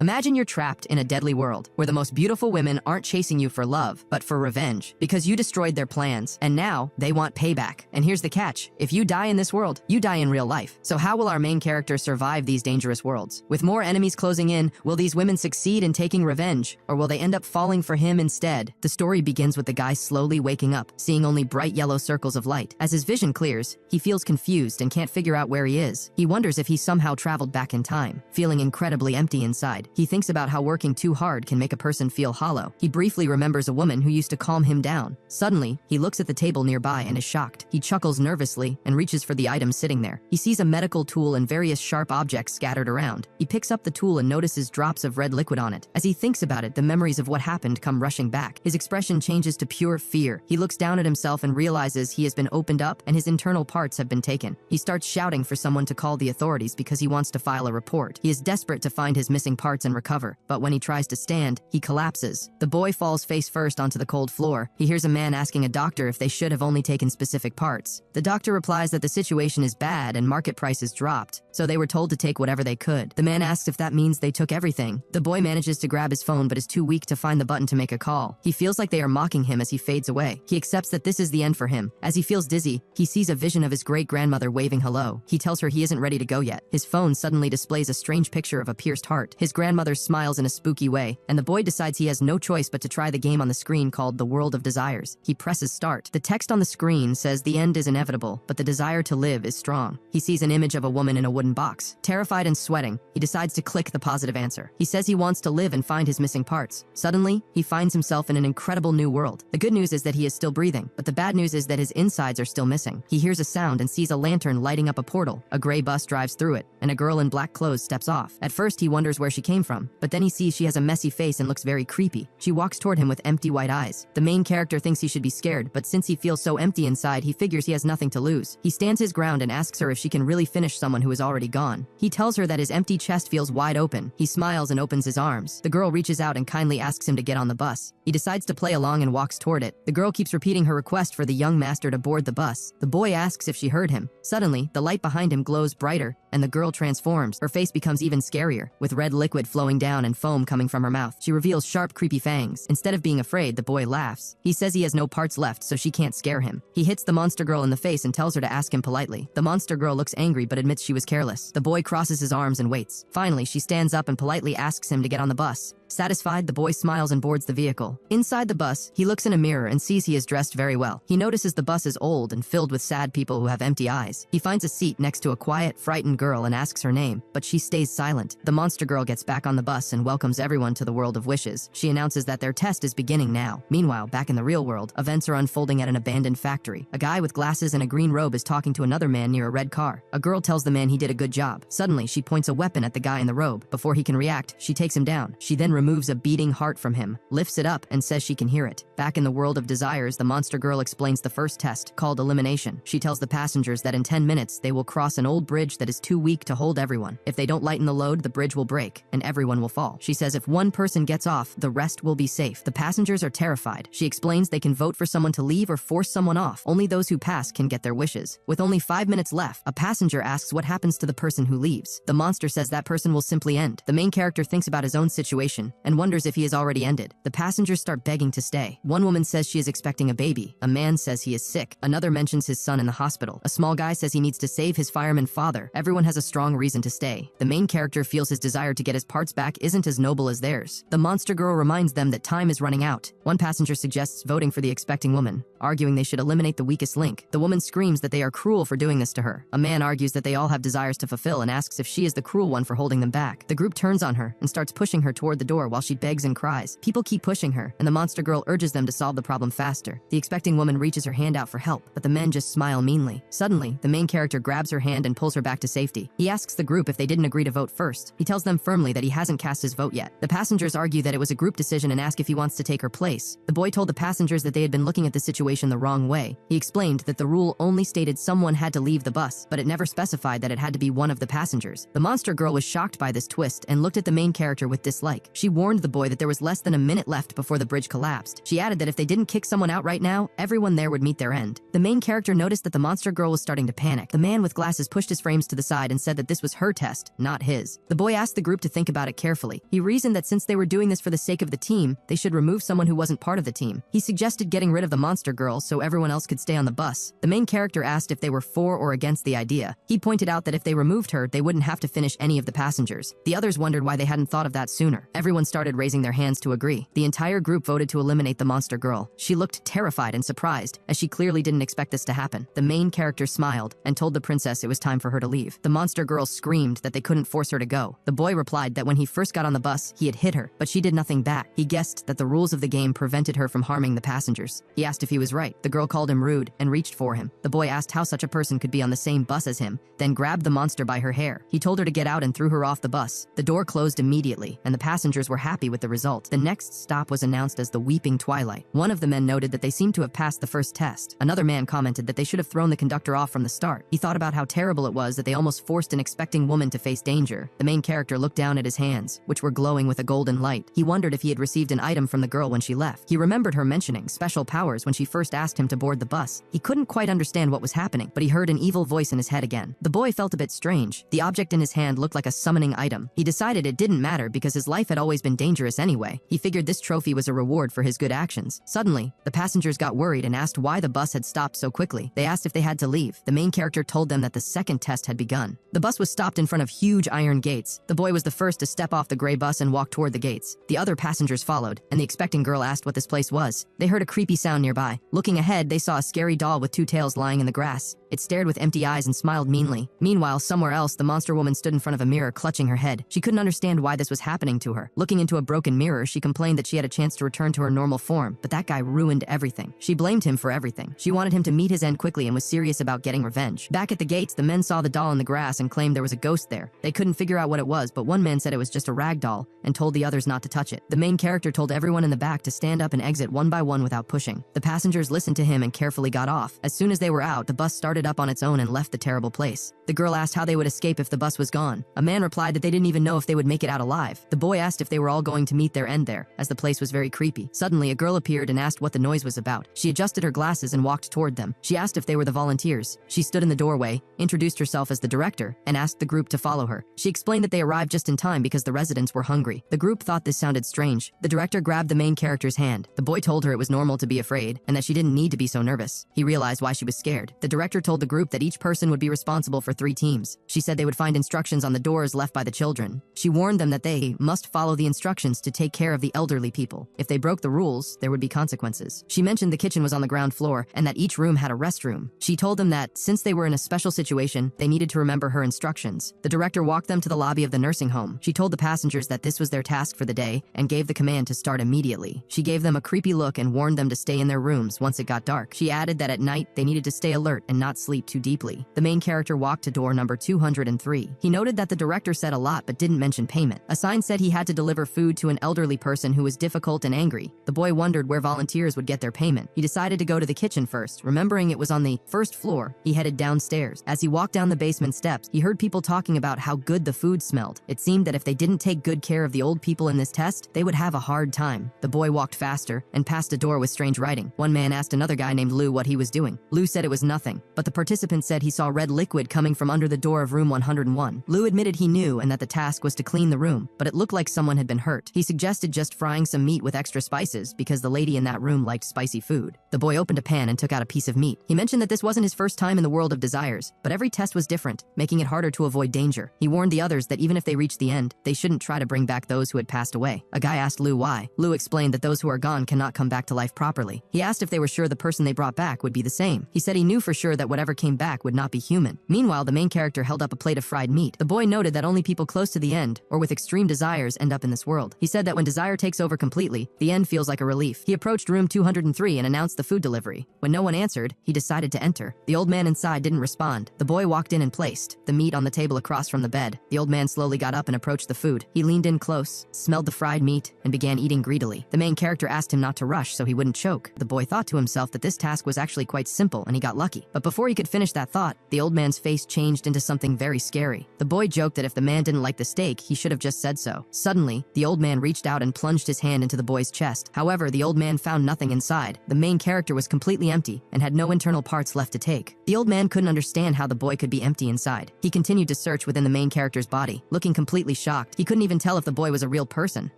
Imagine you're trapped in a deadly world where the most beautiful women aren't chasing you for love, but for revenge, because you destroyed their plans, and now they want payback. And here's the catch. If you die in this world, you die in real life. So how will our main character survive these dangerous worlds? With more enemies closing in, will these women succeed in taking revenge, or will they end up falling for him instead? The story begins with the guy slowly waking up, seeing only bright yellow circles of light. As his vision clears, he feels confused and can't figure out where he is. He wonders if he somehow traveled back in time, feeling incredibly empty inside. He thinks about how working too hard can make a person feel hollow. He briefly remembers a woman who used to calm him down. Suddenly, he looks at the table nearby and is shocked. He chuckles nervously and reaches for the item sitting there. He sees a medical tool and various sharp objects scattered around. He picks up the tool and notices drops of red liquid on it. As he thinks about it, the memories of what happened come rushing back. His expression changes to pure fear. He looks down at himself and realizes he has been opened up and his internal parts have been taken. He starts shouting for someone to call the authorities because he wants to file a report. He is desperate to find his missing parts and recover, but when he tries to stand, he collapses. The boy falls face first onto the cold floor. He hears a man asking a doctor if they should have only taken specific parts. The doctor replies that the situation is bad and market prices dropped, so they were told to take whatever they could. The man asks if that means they took everything. The boy manages to grab his phone but is too weak to find the button to make a call. He feels like they are mocking him as he fades away. He accepts that this is the end for him. As he feels dizzy, he sees a vision of his great-grandmother waving hello. He tells her he isn't ready to go yet. His phone suddenly displays a strange picture of a pierced heart. His grandmother smiles in a spooky way, and the boy decides he has no choice but to try the game on the screen called The World of Desires. He presses start. The text on the screen says the end is inevitable, but the desire to live is strong. He sees an image of a woman in a wooden box. Terrified and sweating, he decides to click the positive answer. He says he wants to live and find his missing parts. Suddenly, he finds himself in an incredible new world. The good news is that he is still breathing, but the bad news is that his insides are still missing. He hears a sound and sees a lantern lighting up a portal. A gray bus drives through it, and a girl in black clothes steps off. At first, he wonders where she came from, but then he sees she has a messy face and looks very creepy. She walks toward him with empty white eyes. The main character thinks he should be scared, but since he feels so empty inside, he figures he has nothing to lose. He stands his ground and asks her if she can really finish someone who is already gone. He tells her that his empty chest feels wide open. He smiles and opens his arms. The girl reaches out and kindly asks him to get on the bus. He decides to play along and walks toward it. The girl keeps repeating her request for the young master to board the bus. The boy asks if she heard him. Suddenly, the light behind him glows brighter, and the girl transforms. Her face becomes even scarier, with red liquid flowing down and foam coming from her mouth. She reveals sharp, creepy fangs. Instead of being afraid, the boy laughs. He says he has no parts left, so she can't scare him. He hits the monster girl in the face and tells her to ask him politely. The monster girl looks angry but admits she was careless. The boy crosses his arms and waits. Finally, she stands up and politely asks him to get on the bus. Satisfied, the boy smiles and boards the vehicle. Inside the bus, he looks in a mirror and sees he is dressed very well. He notices the bus is old and filled with sad people who have empty eyes. He finds a seat next to a quiet, frightened girl and asks her name, but she stays silent. The monster girl gets back on the bus and welcomes everyone to the world of wishes. She announces that their test is beginning now. Meanwhile, back in the real world, events are unfolding at an abandoned factory. A guy with glasses and a green robe is talking to another man near a red car. A girl tells the man he did a good job. Suddenly, she points a weapon at the guy in the robe. Before he can react, she takes him down. She then removes a beating heart from him, lifts it up, and says she can hear it. Back in the world of desires, the monster girl explains the first test, called elimination. She tells the passengers that in 10 minutes, they will cross an old bridge that is too weak to hold everyone. If they don't lighten the load, the bridge will break, and everyone will fall. She says if one person gets off, the rest will be safe. The passengers are terrified. She explains they can vote for someone to leave or force someone off. Only those who pass can get their wishes. With only 5 minutes left, a passenger asks what happens to the person who leaves. The monster says that person will simply end. The main character thinks about his own situation and wonders if he has already ended. The passengers start begging to stay. One woman says she is expecting a baby. A man says he is sick. Another mentions his son in the hospital. A small guy says he needs to save his fireman father. Everyone has a strong reason to stay. The main character feels his desire to get his parts back isn't as noble as theirs. The monster girl reminds them that time is running out. One passenger suggests voting for the expecting woman, arguing they should eliminate the weakest link. The woman screams that they are cruel for doing this to her. A man argues that they all have desires to fulfill and asks if she is the cruel one for holding them back. The group turns on her and starts pushing her toward the door while she begs and cries. People keep pushing her, and the monster girl urges them to solve the problem faster. The expecting woman reaches her hand out for help, but the men just smile meanly. Suddenly, the main character grabs her hand and pulls her back to safety. He asks the group if they didn't agree to vote first. He tells them firmly that he hasn't cast his vote yet. The passengers argue that it was a group decision and ask if he wants to take her place. The boy told the passengers that they had been looking at the situation situation the wrong way. He explained that the rule only stated someone had to leave the bus, but it never specified that it had to be one of the passengers. The monster girl was shocked by this twist and looked at the main character with dislike. She warned the boy that there was less than a minute left before the bridge collapsed. She added that if they didn't kick someone out right now, everyone there would meet their end. The main character noticed that the monster girl was starting to panic. The man with glasses pushed his frames to the side and said that this was her test, not his. The boy asked the group to think about it carefully. He reasoned that since they were doing this for the sake of the team, they should remove someone who wasn't part of the team. He suggested getting rid of the monster girl so everyone else could stay on the bus. The main character asked if they were for or against the idea. He pointed out that if they removed her, they wouldn't have to finish any of the passengers. The others wondered why they hadn't thought of that sooner. Everyone started raising their hands to agree. The entire group voted to eliminate the monster girl. She looked terrified and surprised, as she clearly didn't expect this to happen. The main character smiled and told the princess it was time for her to leave. The monster girl screamed that they couldn't force her to go. The boy replied that when he first got on the bus, he had hit her, but she did nothing back. He guessed that the rules of the game prevented her from harming the passengers. He asked if he was right. The girl called him rude and reached for him. The boy asked how such a person could be on the same bus as him, then grabbed the monster by her hair. He told her to get out and threw her off the bus. The door closed immediately, and the passengers were happy with the result. The next stop was announced as the Weeping Twilight. One of the men noted that they seemed to have passed the first test. Another man commented that they should have thrown the conductor off from the start. He thought about how terrible it was that they almost forced an expecting woman to face danger. The main character looked down at his hands, which were glowing with a golden light. He wondered if he had received an item from the girl when she left. He remembered her mentioning special powers when she first asked him to board the bus. He couldn't quite understand what was happening, but he heard an evil voice in his head again. The boy felt a bit strange. The object in his hand looked like a summoning item. He decided it didn't matter because his life had always been dangerous anyway. He figured this trophy was a reward for his good actions. Suddenly, the passengers got worried and asked why the bus had stopped so quickly. They asked if they had to leave. The main character told them that the second test had begun. The bus was stopped in front of huge iron gates. The boy was the first to step off the gray bus and walk toward the gates. The other passengers followed, and the expecting girl asked what this place was. They heard a creepy sound nearby. Looking ahead, they saw a scary doll with two tails lying in the grass. It stared with empty eyes and smiled meanly. Meanwhile, somewhere else, the monster woman stood in front of a mirror, clutching her head. She couldn't understand why this was happening to her. Looking into a broken mirror, she complained that she had a chance to return to her normal form, but that guy ruined everything. She blamed him for everything. She wanted him to meet his end quickly and was serious about getting revenge. Back at the gates, the men saw the doll in the grass and claimed there was a ghost there. They couldn't figure out what it was, but one man said it was just a rag doll and told the others not to touch it. The main character told everyone in the back to stand up and exit one by one without pushing. The passengers listened to him and carefully got off. As soon as they were out, the bus started up on its own and left the terrible place. The girl asked how they would escape if the bus was gone. A man replied that they didn't even know if they would make it out alive. The boy asked if they were all going to meet their end there, as the place was very creepy. Suddenly, a girl appeared and asked what the noise was about. She adjusted her glasses and walked toward them. She asked if they were the volunteers. She stood in the doorway, introduced herself as the director, and asked the group to follow her. She explained that they arrived just in time because the residents were hungry. The group thought this sounded strange. The director grabbed the main character's hand. The boy told her it was normal to be afraid and that she didn't need to be so nervous. He realized why she was scared. The director told the group that each person would be responsible for 3 teams. She said they would find instructions on the doors left by the children. She warned them that they must follow the instructions to take care of the elderly people. If they broke the rules, there would be consequences. She mentioned the kitchen was on the ground floor and that each room had a restroom. She told them that since they were in a special situation, they needed to remember her instructions. The director walked them to the lobby of the nursing home. She told the passengers that this was their task for the day and gave the command to start immediately. She gave them a creepy look and warned them to stay in their rooms once it got dark. She added that at night they needed to stay alert and not sleep too deeply. The main character walked to door number 203. He noted that the director said a lot but didn't mention payment. A sign said he had to deliver food to an elderly person who was difficult and angry. The boy wondered where volunteers would get their payment. He decided to go to the kitchen first. Remembering it was on the first floor, he headed downstairs. As he walked down the basement steps, he heard people talking about how good the food smelled. It seemed that if they didn't take good care of the old people in this test, they would have a hard time. The boy walked faster and passed a door with strange writing. One man asked another guy named Lou what he was doing. Lou said it was nothing, but the participant said he saw red liquid coming from under the door of room 101. Lou admitted he knew and that the task was to clean the room, but it looked like someone had been hurt. He suggested just frying some meat with extra spices because the lady in that room liked spicy food. The boy opened a pan and took out a piece of meat. He mentioned that this wasn't his first time in the world of desires, but every test was different, making it harder to avoid danger. He warned the others that even if they reached the end, they shouldn't try to bring back those who had passed away. A guy asked Lou why. Lou explained that those who are gone cannot come back to life properly. He asked if they were sure the person they brought back would be the same. He said he knew for sure that when whatever came back would not be human. Meanwhile, the main character held up a plate of fried meat. The boy noted that only people close to the end, or with extreme desires, end up in this world. He said that when desire takes over completely, the end feels like a relief. He approached room 203 and announced the food delivery. When no one answered, he decided to enter. The old man inside didn't respond. The boy walked in and placed the meat on the table across from the bed. The old man slowly got up and approached the food. He leaned in close, smelled the fried meat, and began eating greedily. The main character asked him not to rush so he wouldn't choke. The boy thought to himself that this task was actually quite simple and he got lucky. But before he could finish that thought, the old man's face changed into something very scary. The boy joked that if the man didn't like the steak, he should have just said so. Suddenly, the old man reached out and plunged his hand into the boy's chest. However, the old man found nothing inside. The main character was completely empty and had no internal parts left to take. The old man couldn't understand how the boy could be empty inside. He continued to search within the main character's body, looking completely shocked. He couldn't even tell if the boy was a real person.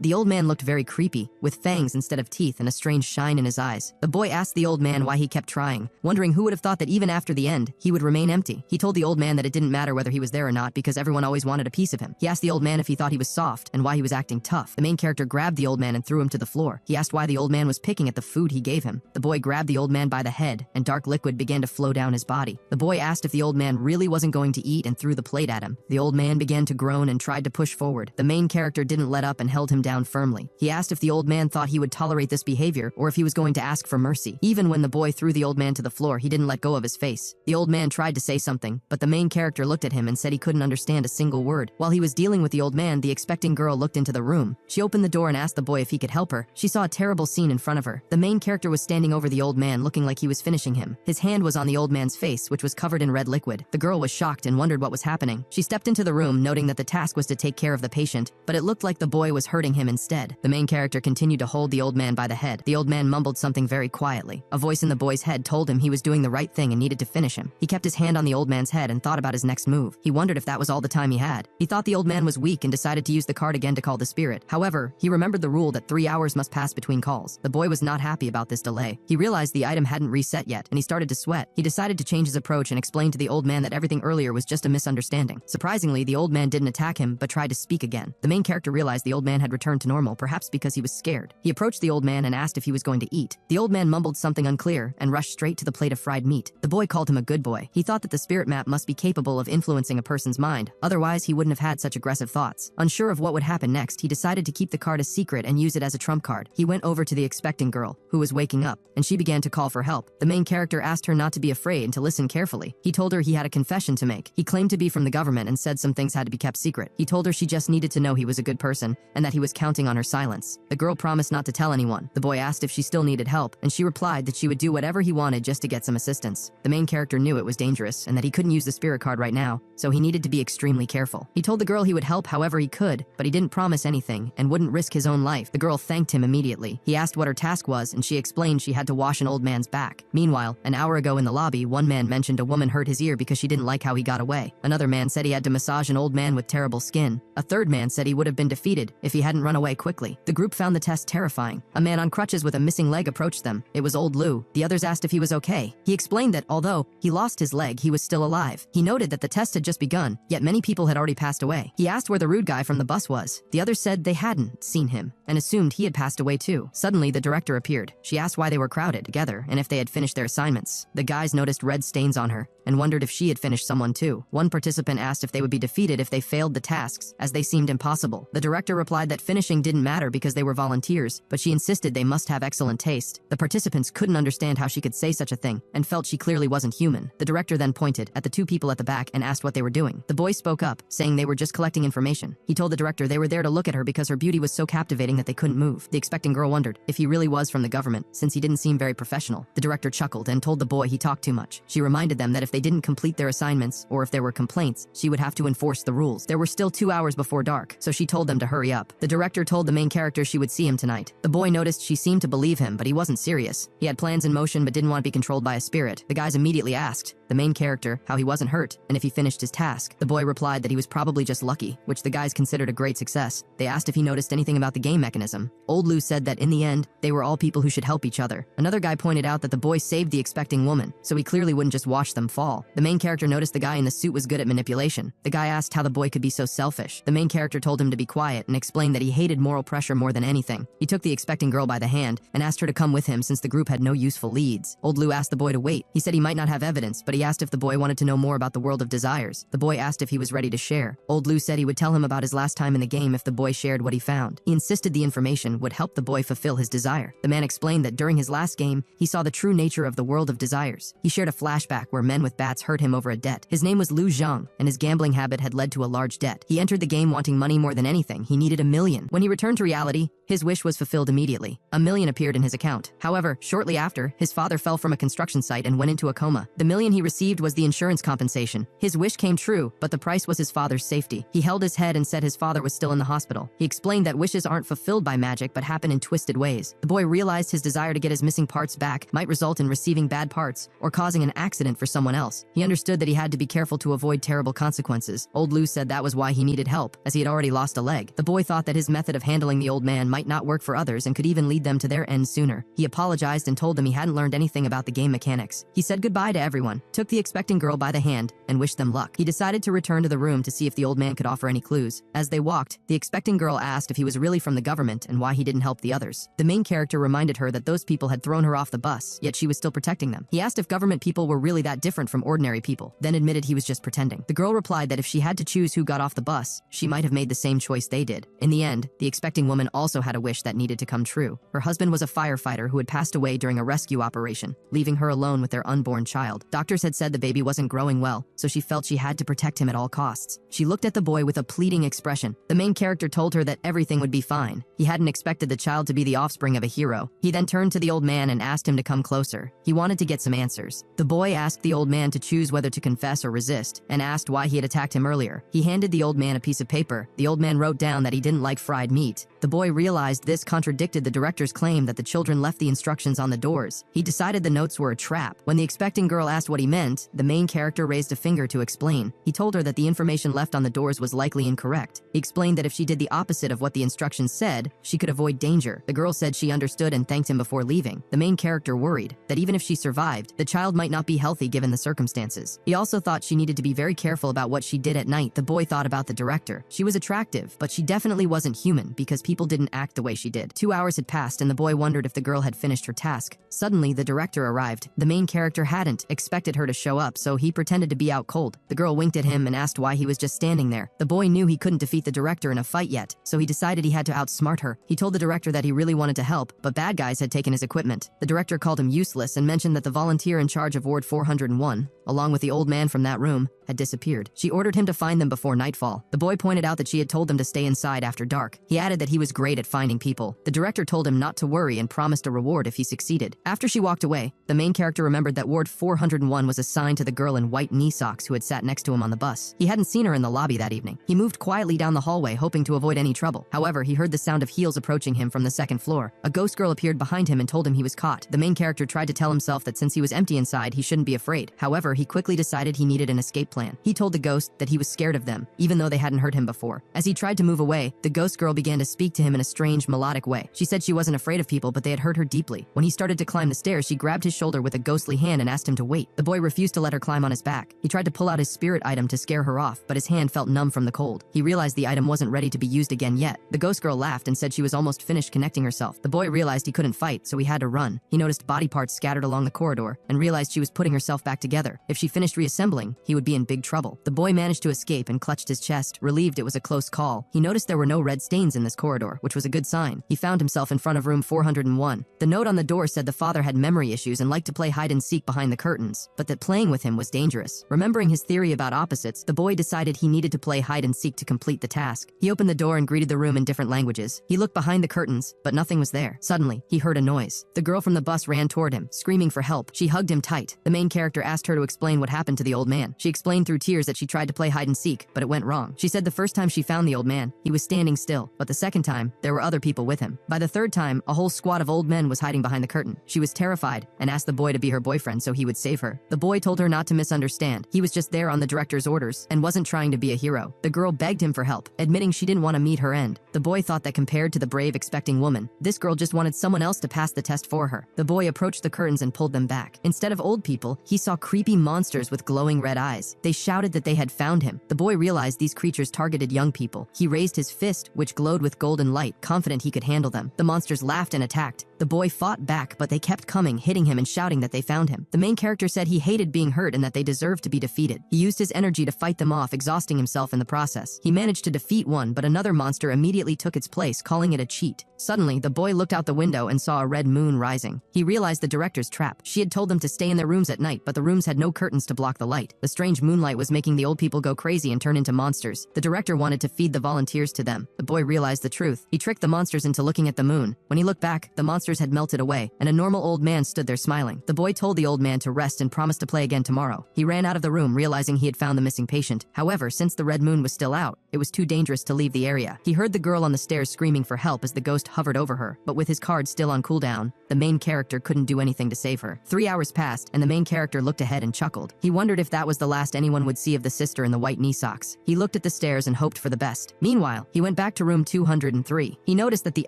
The old man looked very creepy, with fangs instead of teeth and a strange shine in his eyes. The boy asked the old man why he kept trying, wondering who would have thought that even after the end, he would remain empty. He told the old man that it didn't matter whether he was there or not because everyone always wanted a piece of him. He asked the old man if he thought he was soft and why he was acting tough. The main character grabbed the old man and threw him to the floor. He asked why the old man was picking at the food he gave him. The boy grabbed the old man by the head and dark liquid began to flow down his body. The boy asked if the old man really wasn't going to eat and threw the plate at him. The old man began to groan and tried to push forward. The main character didn't let up and held him down firmly. He asked if the old man thought he would tolerate this behavior or if he was going to ask for mercy. Even when the boy threw the old man to the floor, he didn't let go of his face. The old man tried to say something, but the main character looked at him and said he couldn't understand a single word. While he was dealing with the old man, the expecting girl looked into the room. She opened the door and asked the boy if he could help her. She saw a terrible scene in front of her. The main character was standing over the old man, looking like he was finishing him. His hand was on the old man's face, which was covered in red liquid. The girl was shocked and wondered what was happening. She stepped into the room, noting that the task was to take care of the patient, but it looked like the boy was hurting him instead. The main character continued to hold the old man by the head. The old man mumbled something very quietly. A voice in the boy's head told him he was doing the right thing and needed to finish him. He kept his hand on the old man's head and thought about his next move. He wondered if that was all the time he had. He thought the old man was weak and decided to use the card again to call the spirit. However, he remembered the rule that 3 hours must pass between calls. The boy was not happy about this delay. He realized the item hadn't reset yet, and he started to sweat. He decided to change his approach and explain to the old man that everything earlier was just a misunderstanding. Surprisingly, the old man didn't attack him, but tried to speak again. The main character realized the old man had returned to normal, perhaps because he was scared. He approached the old man and asked if he was going to eat. The old man mumbled something unclear and rushed straight to the plate of fried meat. The boy called him a good boy. He thought that the spirit map must be capable of influencing a person's mind, otherwise he wouldn't have had such aggressive thoughts. Unsure of what would happen next, he decided to keep the card a secret and use it as a trump card. He went over to the expecting girl, who was waking up, and she began to call for help. The main character asked her not to be afraid and to listen carefully. He told her he had a confession to make. He claimed to be from the government and said some things had to be kept secret. He told her she just needed to know he was a good person and that he was counting on her silence. The girl promised not to tell anyone. The boy asked if she still needed help, and she replied that she would do whatever he wanted just to get some assistance. The main character knew it was dangerous and that he couldn't use the spirit card right now, so he needed to be extremely careful. He told the girl he would help however he could, but he didn't promise anything and wouldn't risk his own life. The girl thanked him immediately. He asked what her task was, and she explained she had to wash an old man's back. Meanwhile, an hour ago in the lobby, one man mentioned a woman hurt his ear because she didn't like how he got away. Another man said he had to massage an old man with terrible skin. A third man said he would have been defeated if he hadn't run away quickly. The group found the test terrifying. A man on crutches with a missing leg approached them. It was old Lou. The others asked if he was okay. He explained that although he lost his leg, he was still alive. He noted that the test had just begun, yet many people had already passed away. He asked where the rude guy from the bus was. The others said they hadn't seen him and assumed he had passed away too. Suddenly, the director appeared. She asked why they were crowded together and if they had finished their assignments. The guys noticed red stains on her and wondered if she had finished someone too. One participant asked if they would be defeated if they failed the tasks, as they seemed impossible. The director replied that finishing didn't matter because they were volunteers, but she insisted they must have excellent taste. The participants couldn't understand how she could say such a thing and felt she clearly wasn't human. The director then pointed at the two people at the back and asked what they were doing. The boy spoke up, saying they were just collecting information. He told the director they were there to look at her because her beauty was so captivating that they couldn't move. The expecting girl wondered if he really was from the government, since he didn't seem very professional. The director chuckled and told the boy he talked too much. She reminded them that if they didn't complete their assignments, or if there were complaints, she would have to enforce the rules. There were still 2 hours before dark, so she told them to hurry up. The director told the main character she would see him tonight. The boy noticed she seemed to believe him, but he wasn't serious. He had plans in motion but didn't want to be controlled by a spirit. The guys immediately asked the main character how he wasn't hurt and if he finished his task. The boy replied that he was probably just lucky, which the guys considered a great success. They asked if he noticed anything about the game mechanism. Old Lou said that in the end, they were all people who should help each other. Another guy pointed out that the boy saved the expecting woman, so he clearly wouldn't just watch them fall. The main character noticed the guy in the suit was good at manipulation. The guy asked how the boy could be so selfish. The main character told him to be quiet and explained that he hated moral pressure more than anything. He took the expecting girl by the hand and asked her to come with him since the group had no useful leads. Old Lou asked the boy to wait. He said he might not have evidence, but but he asked if the boy wanted to know more about the world of desires. The boy asked if he was ready to share. Old Lou said he would tell him about his last time in the game if the boy shared what he found. He insisted the information would help the boy fulfill his desire. The man explained that during his last game, he saw the true nature of the world of desires. He shared a flashback where men with bats hurt him over a debt. His name was Lu Zhang, and his gambling habit had led to a large debt. He entered the game wanting money more than anything. He needed $1 million. When he returned to reality, his wish was fulfilled immediately. $1 million appeared in his account. However, shortly after, his father fell from a construction site and went into a coma. The $1 million he received was the insurance compensation. His wish came true, but the price was his father's safety. He held his head and said his father was still in the hospital. He explained that wishes aren't fulfilled by magic but happen in twisted ways. The boy realized his desire to get his missing parts back might result in receiving bad parts or causing an accident for someone else. He understood that he had to be careful to avoid terrible consequences. Old Lou said that was why he needed help, as he had already lost a leg. The boy thought that his method of handling the old man might not work for others and could even lead them to their end sooner. He apologized and told them he hadn't learned anything about the game mechanics. He said goodbye to everyone, took the expecting girl by the hand, and wished them luck. He decided to return to the room to see if the old man could offer any clues. As they walked, the expecting girl asked if he was really from the government and why he didn't help the others. The main character reminded her that those people had thrown her off the bus, yet she was still protecting them. He asked if government people were really that different from ordinary people, then admitted he was just pretending. The girl replied that if she had to choose who got off the bus, she might have made the same choice they did. In the end, the expecting woman also had a wish that needed to come true. Her husband was a firefighter who had passed away during a rescue operation, leaving her alone with their unborn child. Doctors had said the baby wasn't growing well, so she felt she had to protect him at all costs. She looked at the boy with a pleading expression. The main character told her that everything would be fine. He hadn't expected the child to be the offspring of a hero. He then turned to the old man and asked him to come closer. He wanted to get some answers. The boy asked the old man to choose whether to confess or resist, and asked why he had attacked him earlier. He handed the old man a piece of paper. The old man wrote down that he didn't like fried meat. The boy realized this contradicted the director's claim that the children left the instructions on the doors. He decided the notes were a trap. When the expecting girl asked what he meant, the main character raised a finger to explain. He told her that the information left on the doors was likely incorrect. He explained that if she did the opposite of what the instructions said, she could avoid danger. The girl said she understood and thanked him before leaving. The main character worried that even if she survived, the child might not be healthy given the circumstances. He also thought she needed to be very careful about what she did at night. The boy thought about the director. She was attractive, but she definitely wasn't human because people didn't act the way she did. 2 hours had passed and the boy wondered if the girl had finished her task. Suddenly, the director arrived. The main character hadn't expected her to show up, so he pretended to be out cold. The girl winked at him and asked why he was just standing there. The boy knew he couldn't defeat the director in a fight yet, so he decided he had to outsmart her. He told the director that he really wanted to help, but bad guys had taken his equipment. The director called him useless and mentioned that the volunteer in charge of Ward 401, along with the old man from that room, had disappeared. She ordered him to find them before nightfall. The boy pointed out that she had told them to stay inside after dark. He added that he was great at finding people. The director told him not to worry and promised a reward if he succeeded. After she walked away, the main character remembered that Ward 401 was assigned to the girl in white knee socks who had sat next to him on the bus. He hadn't seen her in the lobby that evening. He moved quietly down the hallway, hoping to avoid any trouble. However, he heard the sound of heels approaching him from the second floor. A ghost girl appeared behind him and told him he was caught. The main character tried to tell himself that since he was empty inside, he shouldn't be afraid. However, he quickly decided he needed an escape plan. He told the ghost that he was scared of them, even though they hadn't hurt him before. As he tried to move away, the ghost girl began to speak to him in a strange, melodic way. She said she wasn't afraid of people, but they had hurt her deeply. When he started to climb the stairs, she grabbed his shoulder with a ghostly hand and asked him to wait. The boy refused to let her climb on his back. He tried to pull out his spirit item to scare her off, but his hand felt numb from the cold. He realized the item wasn't ready to be used again yet. The ghost girl laughed and said she was almost finished connecting herself. The boy realized he couldn't fight, so he had to run. He noticed body parts scattered along the corridor and realized she was putting herself back together. If she finished reassembling, he would be in big trouble. The boy managed to escape and clutched his chest, relieved it was a close call. He noticed there were no red stains in this corridor, which was a good sign. He found himself in front of room 401. The note on the door said the father had memory issues and liked to play hide and seek behind the curtains, but that playing with him was dangerous. Remembering his theory about opposites, the boy decided he needed to play hide and seek to complete the task. He opened the door and greeted the room in different languages. He looked behind the curtains, but nothing was there. Suddenly, he heard a noise. The girl from the bus ran toward him, screaming for help. She hugged him tight. The main character asked her to explain what happened to the old man. She explained through tears that she tried to play hide and seek, but it went wrong. She said the first time she found the old man, he was standing still, but the second time, there were other people with him. By the third time, a whole squad of old men was hiding behind the curtain. She was terrified and asked the boy to be her boyfriend so he would save her. The boy told her not to misunderstand. He was just there on the director's orders and wasn't trying to be a hero. The girl begged him for help, admitting she didn't want to meet her end. The boy thought that compared to the brave, expecting woman, this girl just wanted someone else to pass the test for her. The boy approached the curtains and pulled them back. Instead of old people, he saw creepy monsters with glowing red eyes. They shouted that they had found him. The boy realized these creatures targeted young people. He raised his fist, which glowed with golden light, confident he could handle them. The monsters laughed and attacked. The The boy fought back, but they kept coming, hitting him and shouting that they found him. The main character said he hated being hurt and that they deserved to be defeated. He used his energy to fight them off, exhausting himself in the process. He managed to defeat one, but another monster immediately took its place, calling it a cheat. Suddenly, the boy looked out the window and saw a red moon rising. He realized the director's trap. She had told them to stay in their rooms at night, but the rooms had no curtains to block the light. The strange moonlight was making the old people go crazy and turn into monsters. The director wanted to feed the volunteers to them. The boy realized the truth. He tricked the monsters into looking at the moon. When he looked back, the monsters had melted away, and a normal old man stood there smiling. The boy told the old man to rest and promised to play again tomorrow. He ran out of the room, realizing he had found the missing patient. However, since the red moon was still out, it was too dangerous to leave the area. He heard the girl on the stairs screaming for help as the ghost hovered over her, but with his card still on cooldown, the main character couldn't do anything to save her. 3 hours passed, and the main character looked ahead and chuckled. He wondered if that was the last anyone would see of the sister in the white knee socks. He looked at the stairs and hoped for the best. Meanwhile, he went back to room 203. He noticed that the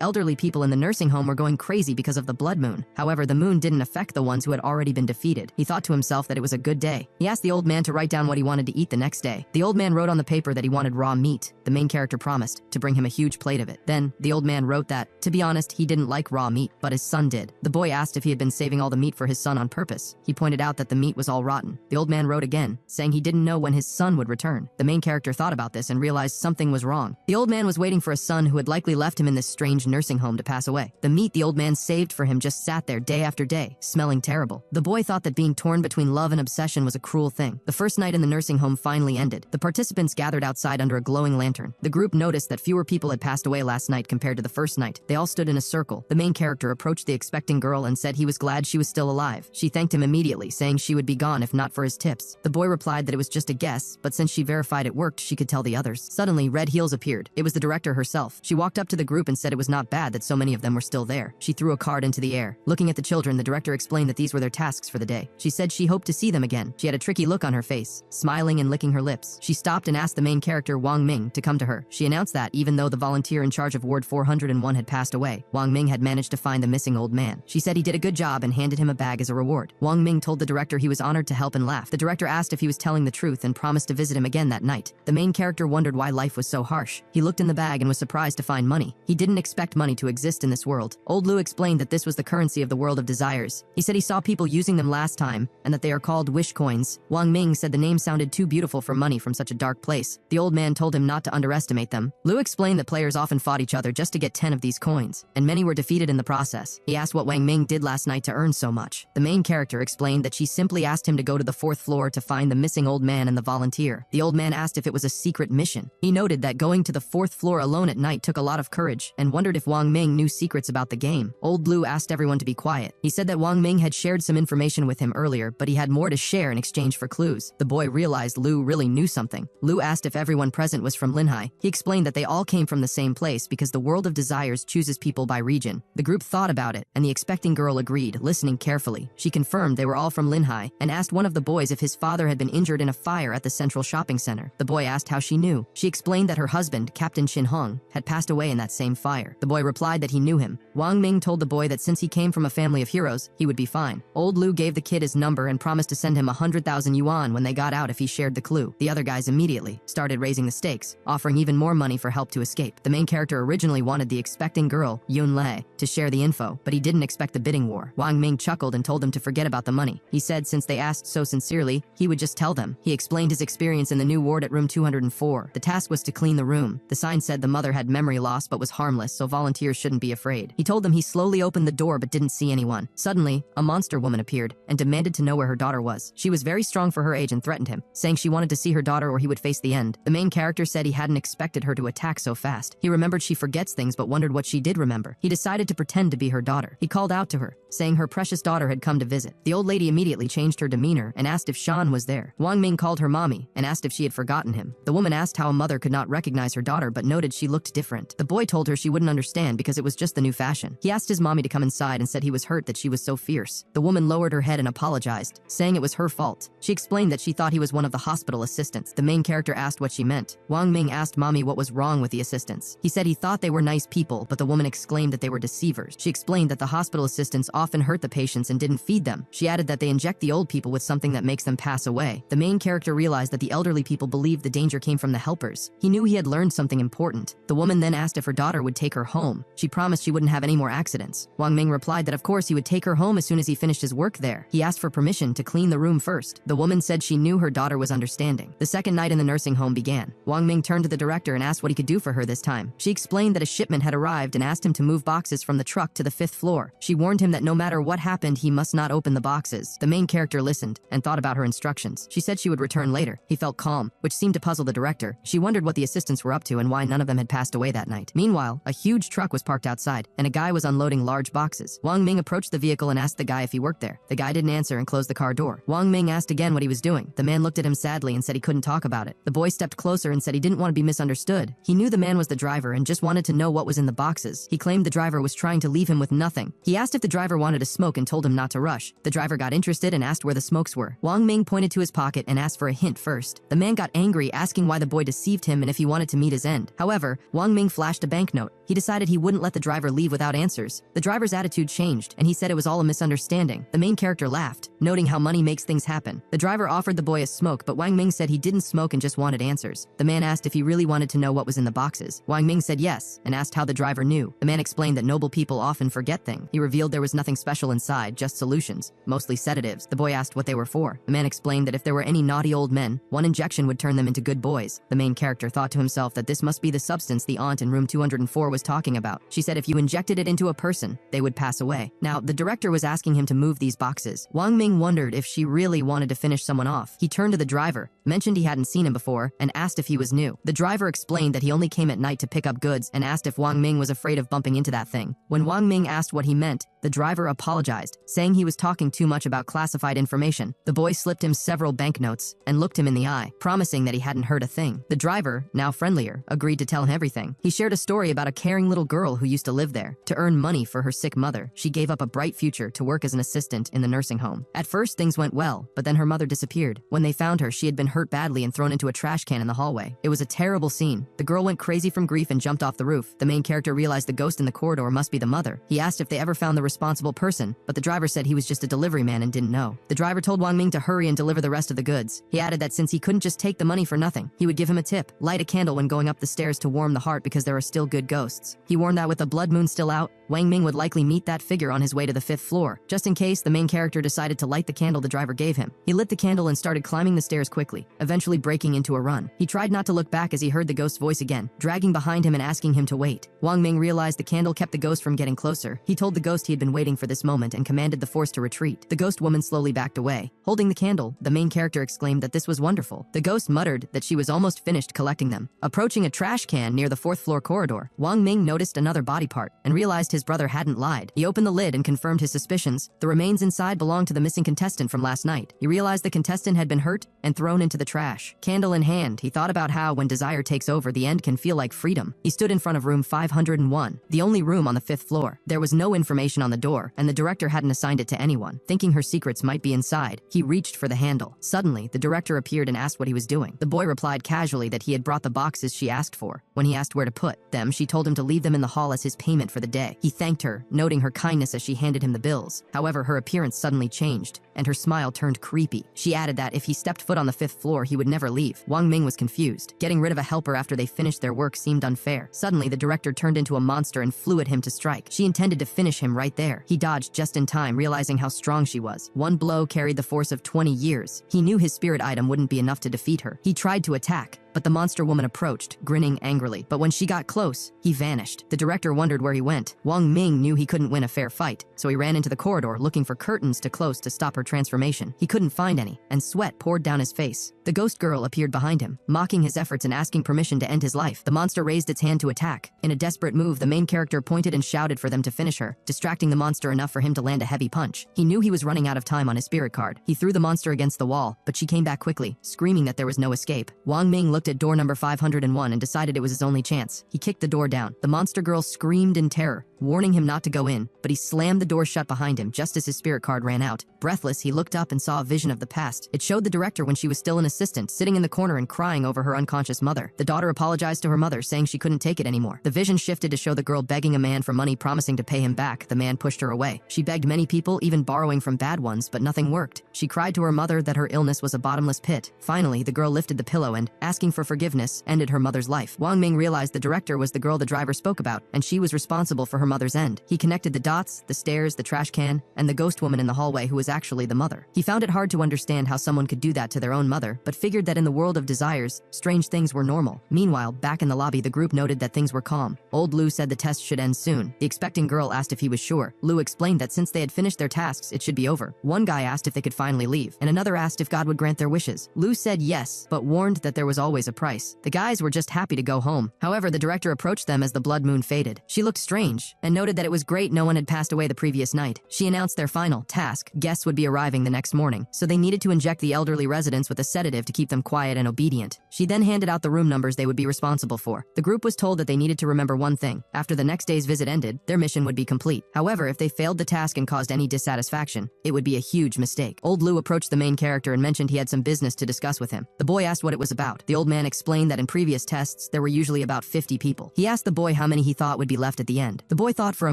elderly people in the nursing home were going crazy because of the blood moon. However, the moon didn't affect the ones who had already been defeated. He thought to himself that it was a good day. He asked the old man to write down what he wanted to eat the next day. The old man wrote on the paper that he wanted raw meat. The main character promised to bring him a huge plate of it. Then, the old man wrote that, to be honest, he didn't like raw meat, but his son did. The boy asked if he had been saving all the meat for his son on purpose. He pointed out that the meat was all rotten. The old man wrote again, saying he didn't know when his son would return. The main character thought about this and realized something was wrong. The old man was waiting for a son who had likely left him in this strange nursing home to pass away. The meat the old man saved for him just sat there day after day, smelling terrible. The boy thought that being torn between love and obsession was a cruel thing. The first night in the nursing home finally ended. The participants gathered outside under a glowing lantern. The group noticed that fewer people had passed away last night compared to the first night. They all stood in a circle. The main character approached the expecting girl and said he was glad she was still alive. She thanked him immediately, saying she would be gone if not for his tips. The boy replied that it was just a guess, but since she verified it worked, she could tell the others. Suddenly, Red Heels appeared. It was the director herself. She walked up to the group and said it was not bad that so many of them were still there. She threw a card into the air. Looking at the children, the director explained that these were their tasks for the day. She said she hoped to see them again. She had a tricky look on her face, smiling and licking her lips. She stopped and asked the main character, Wang Ming, to come to her. She announced that, even though the volunteer in charge of Ward 401 had passed away, Wang Ming had managed to find the missing old man. She said he did a good job and handed him a bag as a reward. Wang Ming told the director he was honored to help and laughed. The director asked if he was telling the truth and promised to visit him again that night. The main character wondered why life was so harsh. He looked in the bag and was surprised to find money. He didn't expect money to exist in this world. Old Lu explained that this was the currency of the world of desires. He said he saw people using them last time and that they are called wish coins. Wang Ming said the name sounded too beautiful for money from such a dark place. The old man told him not to underestimate them. Lu explained that players often fought each other just to get 10 of these coins, and many were defeated in the process. He asked what Wang Ming did last night to earn so much. The main character explained that she simply asked him to go to the 4th floor to find the missing old man and the volunteer. The old man asked if it was a secret mission. He noted that going to the 4th floor alone at night took a lot of courage and wondered if Wang Ming knew secrets about the game. Old Lu asked everyone to be quiet. He said that Wang Ming had shared some information with him earlier, but he had more to share in exchange for clues. The boy realized Lu really knew something. Lu asked if everyone present was from Linhai. He explained that they all came from the same place because the world of desires chooses people by region. The group thought about it, and the expecting girl agreed, listening carefully. She confirmed they were all from Linhai and asked one of the boys if his father had been injured in a fire at the central shopping center. The boy asked how she knew. She explained that her husband, Captain Shin Hong, had passed away in that same fire. The boy replied that he knew him. Wang Ming told the boy that since he came from a family of heroes, he would be fine. Old Lu gave the kid his number and promised to send him 100,000 yuan when they got out if he shared the clue. The other guys immediately started raising the stakes, offering even more money for help to escape. The main character originally wanted the expecting girl, Yun Lei, to share the info, but he didn't expect the bidding war. Wang Ming chuckled and told them to forget about the money. He said since they asked so sincerely, he would just tell them. He explained his experience in the new ward at room 204. The task was to clean the room. The sign said the mother had memory loss but was harmless, so volunteers shouldn't be afraid. He told them he slowly opened the door but didn't see anyone. Suddenly, a monster woman appeared and demanded to know where her daughter was. She was very strong for her age and threatened him, saying she wanted to see her daughter or he would face the end. The main character said he hadn't expected her to attack so fast. He remembered she forgets things but wondered what she did remember. He decided to pretend to be her daughter. He called out to her, saying her precious daughter had come to visit. The old lady immediately changed her demeanor and asked if Shan was there. Wang Ming called her mommy and asked if she had forgotten him. The woman asked how a mother could not recognize her daughter but noted she looked different. The boy told her she wouldn't understand because it was just the new fashion. He asked his mommy to come inside and said he was hurt that she was so fierce. The woman lowered her head and apologized, saying it was her fault. She explained that she thought he was one of the hospital assistants. The main character asked what she meant. Wang Ming asked mommy what was wrong with the assistants. He said he thought they were nice people, but the woman exclaimed that they were deceivers. She explained that the hospital assistants often hurt the patients and didn't feed them. She added that they inject the old people with something that makes them pass away. The main character realized that the elderly people believed the danger came from the helpers. He knew he had learned something important. The woman then asked if her daughter would take her home. She promised she wouldn't have any more accidents. confidence. Wang Ming replied that of course he would take her home as soon as he finished his work there. He asked for permission to clean the room first. The woman said she knew her daughter was understanding. The second night in the nursing home began. Wang Ming turned to the director and asked what he could do for her this time. She explained that a shipment had arrived and asked him to move boxes from the truck to the 5th floor. She warned him that no matter what happened, he must not open the boxes. The main character listened and thought about her instructions. She said she would return later. He felt calm, which seemed to puzzle the director. She wondered what the assistants were up to and why none of them had passed away that night. Meanwhile, a huge truck was parked outside, and a guy was unloading large boxes. Wang Ming approached the vehicle and asked the guy if he worked there. The guy didn't answer and closed the car door. Wang Ming asked again what he was doing. The man looked at him sadly and said he couldn't talk about it. The boy stepped closer and said he didn't want to be misunderstood. He knew the man was the driver and just wanted to know what was in the boxes. He claimed the driver was trying to leave him with nothing. He asked if the driver wanted to smoke and told him not to rush. The driver got interested and asked where the smokes were. Wang Ming pointed to his pocket and asked for a hint first. The man got angry, asking why the boy deceived him and if he wanted to meet his end. However, Wang Ming flashed a banknote. He decided he wouldn't let the driver leave without answers. The driver's attitude changed, and he said it was all a misunderstanding. The main character laughed, noting how money makes things happen. The driver offered the boy a smoke, but Wang Ming said he didn't smoke and just wanted answers. The man asked if he really wanted to know what was in the boxes. Wang Ming said yes, and asked how the driver knew. The man explained that noble people often forget things. He revealed there was nothing special inside, just solutions, mostly sedatives. The boy asked what they were for. The man explained that if there were any naughty old men, one injection would turn them into good boys. The main character thought to himself that this must be the substance the aunt in room 204 was talking about. She said if you injected it into a person, they would pass away. Now, the director was asking him to move these boxes. Wang Ming wondered if she really wanted to finish someone off. He turned to the driver, mentioned he hadn't seen him before, and asked if he was new. The driver explained that he only came at night to pick up goods and asked if Wang Ming was afraid of bumping into that thing. When Wang Ming asked what he meant, the driver apologized, saying he was talking too much about classified information. The boy slipped him several banknotes and looked him in the eye, promising that he hadn't heard a thing. The driver, now friendlier, agreed to tell him everything. He shared a story about a caring little girl who used to live there. To earn money for her sick mother, she gave up a bright future to work as an assistant in the nursing home. At first, things went well, but then her mother disappeared. When they found her, she had been hurt badly and thrown into a trash can in the hallway. It was a terrible scene. The girl went crazy from grief and jumped off the roof. The main character realized the ghost in the corridor must be the mother. He asked if they ever found the responsible person, but the driver said he was just a delivery man and didn't know. The driver told Wang Ming to hurry and deliver the rest of the goods. He added that since he couldn't just take the money for nothing, he would give him a tip. Light a candle when going up the stairs to warm the heart because there are still good ghosts. He warned that with the blood moon still out, Wang Ming would likely meet that figure on his way to the 5th floor. Just in case, the main character decided to light the candle the driver gave him. He lit the candle and started climbing the stairs quickly, eventually breaking into a run. He tried not to look back as he heard the ghost's voice again, dragging behind him and asking him to wait. Wang Ming realized the candle kept the ghost from getting closer. He told the ghost he had been waiting for this moment and commanded the force to retreat. The ghost woman slowly backed away. Holding the candle, the main character exclaimed that this was wonderful. The ghost muttered that she was almost finished collecting them. Approaching a trash can near the 4th floor corridor, Wang Ming noticed another body part and realized his brother hadn't lied. He opened the lid and confirmed his suspicions. The remains inside belonged to the missing contestant from last night. He realized the contestant had been hurt and thrown into the trash. Candle in hand, he thought about how when desire takes over, the end can feel like freedom. He stood in front of room 501, the only room on the 5th floor. There was no information on the door, and the director hadn't assigned it to anyone. Thinking her secrets might be inside, he reached for the handle. Suddenly, the director appeared and asked what he was doing. The boy replied casually that he had brought the boxes she asked for. When he asked where to put them, she told him to leave them in the hall as his payment for the day. He thanked her, noting her kindness as she handed him the bills. However, her appearance suddenly changed, and her smile turned creepy. She added that if he stepped foot on the 5th floor, he would never leave. Wang Ming was confused. Getting rid of a helper after they finished their work seemed unfair. Suddenly, the director turned into a monster and flew at him to strike. She intended to finish him right there. He dodged just in time, realizing how strong she was. One blow carried the force of 20 years. He knew his spirit item wouldn't be enough to defeat her. He tried to attack, but the monster woman approached, grinning angrily. But when she got close, he vanished. The director wondered where he went. Wang Ming knew he couldn't win a fair fight, so he ran into the corridor looking for curtains to close to stop her transformation. He couldn't find any, and sweat poured down his face. The ghost girl appeared behind him, mocking his efforts and asking permission to end his life. The monster raised its hand to attack. In a desperate move, the main character pointed and shouted for them to finish her, distracting the monster enough for him to land a heavy punch. He knew he was running out of time on his spirit card. He threw the monster against the wall, but she came back quickly, screaming that there was no escape. Wang Ming looked at door number 501 and decided it was his only chance. He kicked the door down. The monster girl screamed in terror, warning him not to go in, but he slammed the door shut behind him just as his spirit card ran out. Breathless, he looked up and saw a vision of the past. It showed the director when she was still an assistant, sitting in the corner and crying over her unconscious mother. The daughter apologized to her mother, saying she couldn't take it anymore. The vision shifted to show the girl begging a man for money, promising to pay him back. The man pushed her away. She begged many people, even borrowing from bad ones, but nothing worked. She cried to her mother that her illness was a bottomless pit. Finally, the girl lifted the pillow and, asking for forgiveness, ended her mother's life. Wang Ming realized the director was the girl the driver spoke about, and she was responsible for her her mother's end. He connected the dots, the stairs, the trash can, and the ghost woman in the hallway who was actually the mother. He found it hard to understand how someone could do that to their own mother, but figured that in the world of desires, strange things were normal. Meanwhile, back in the lobby, the group noted that things were calm. Old Lou said the test should end soon. The expecting girl asked if he was sure. Lou explained that since they had finished their tasks, it should be over. One guy asked if they could finally leave, and another asked if God would grant their wishes. Lou said yes, but warned that there was always a price. The guys were just happy to go home. However, the director approached them as the blood moon faded. She looked strange, and noted that it was great no one had passed away the previous night. She announced their final task. Guests would be arriving the next morning, so they needed to inject the elderly residents with a sedative to keep them quiet and obedient. She then handed out the room numbers they would be responsible for. The group was told that they needed to remember one thing. After the next day's visit ended, their mission would be complete. However, if they failed the task and caused any dissatisfaction, it would be a huge mistake. Old Lou approached the main character and mentioned he had some business to discuss with him. The boy asked what it was about. The old man explained that in previous tests, there were usually about 50 people. He asked the boy how many he thought would be left at the end. The boy thought for a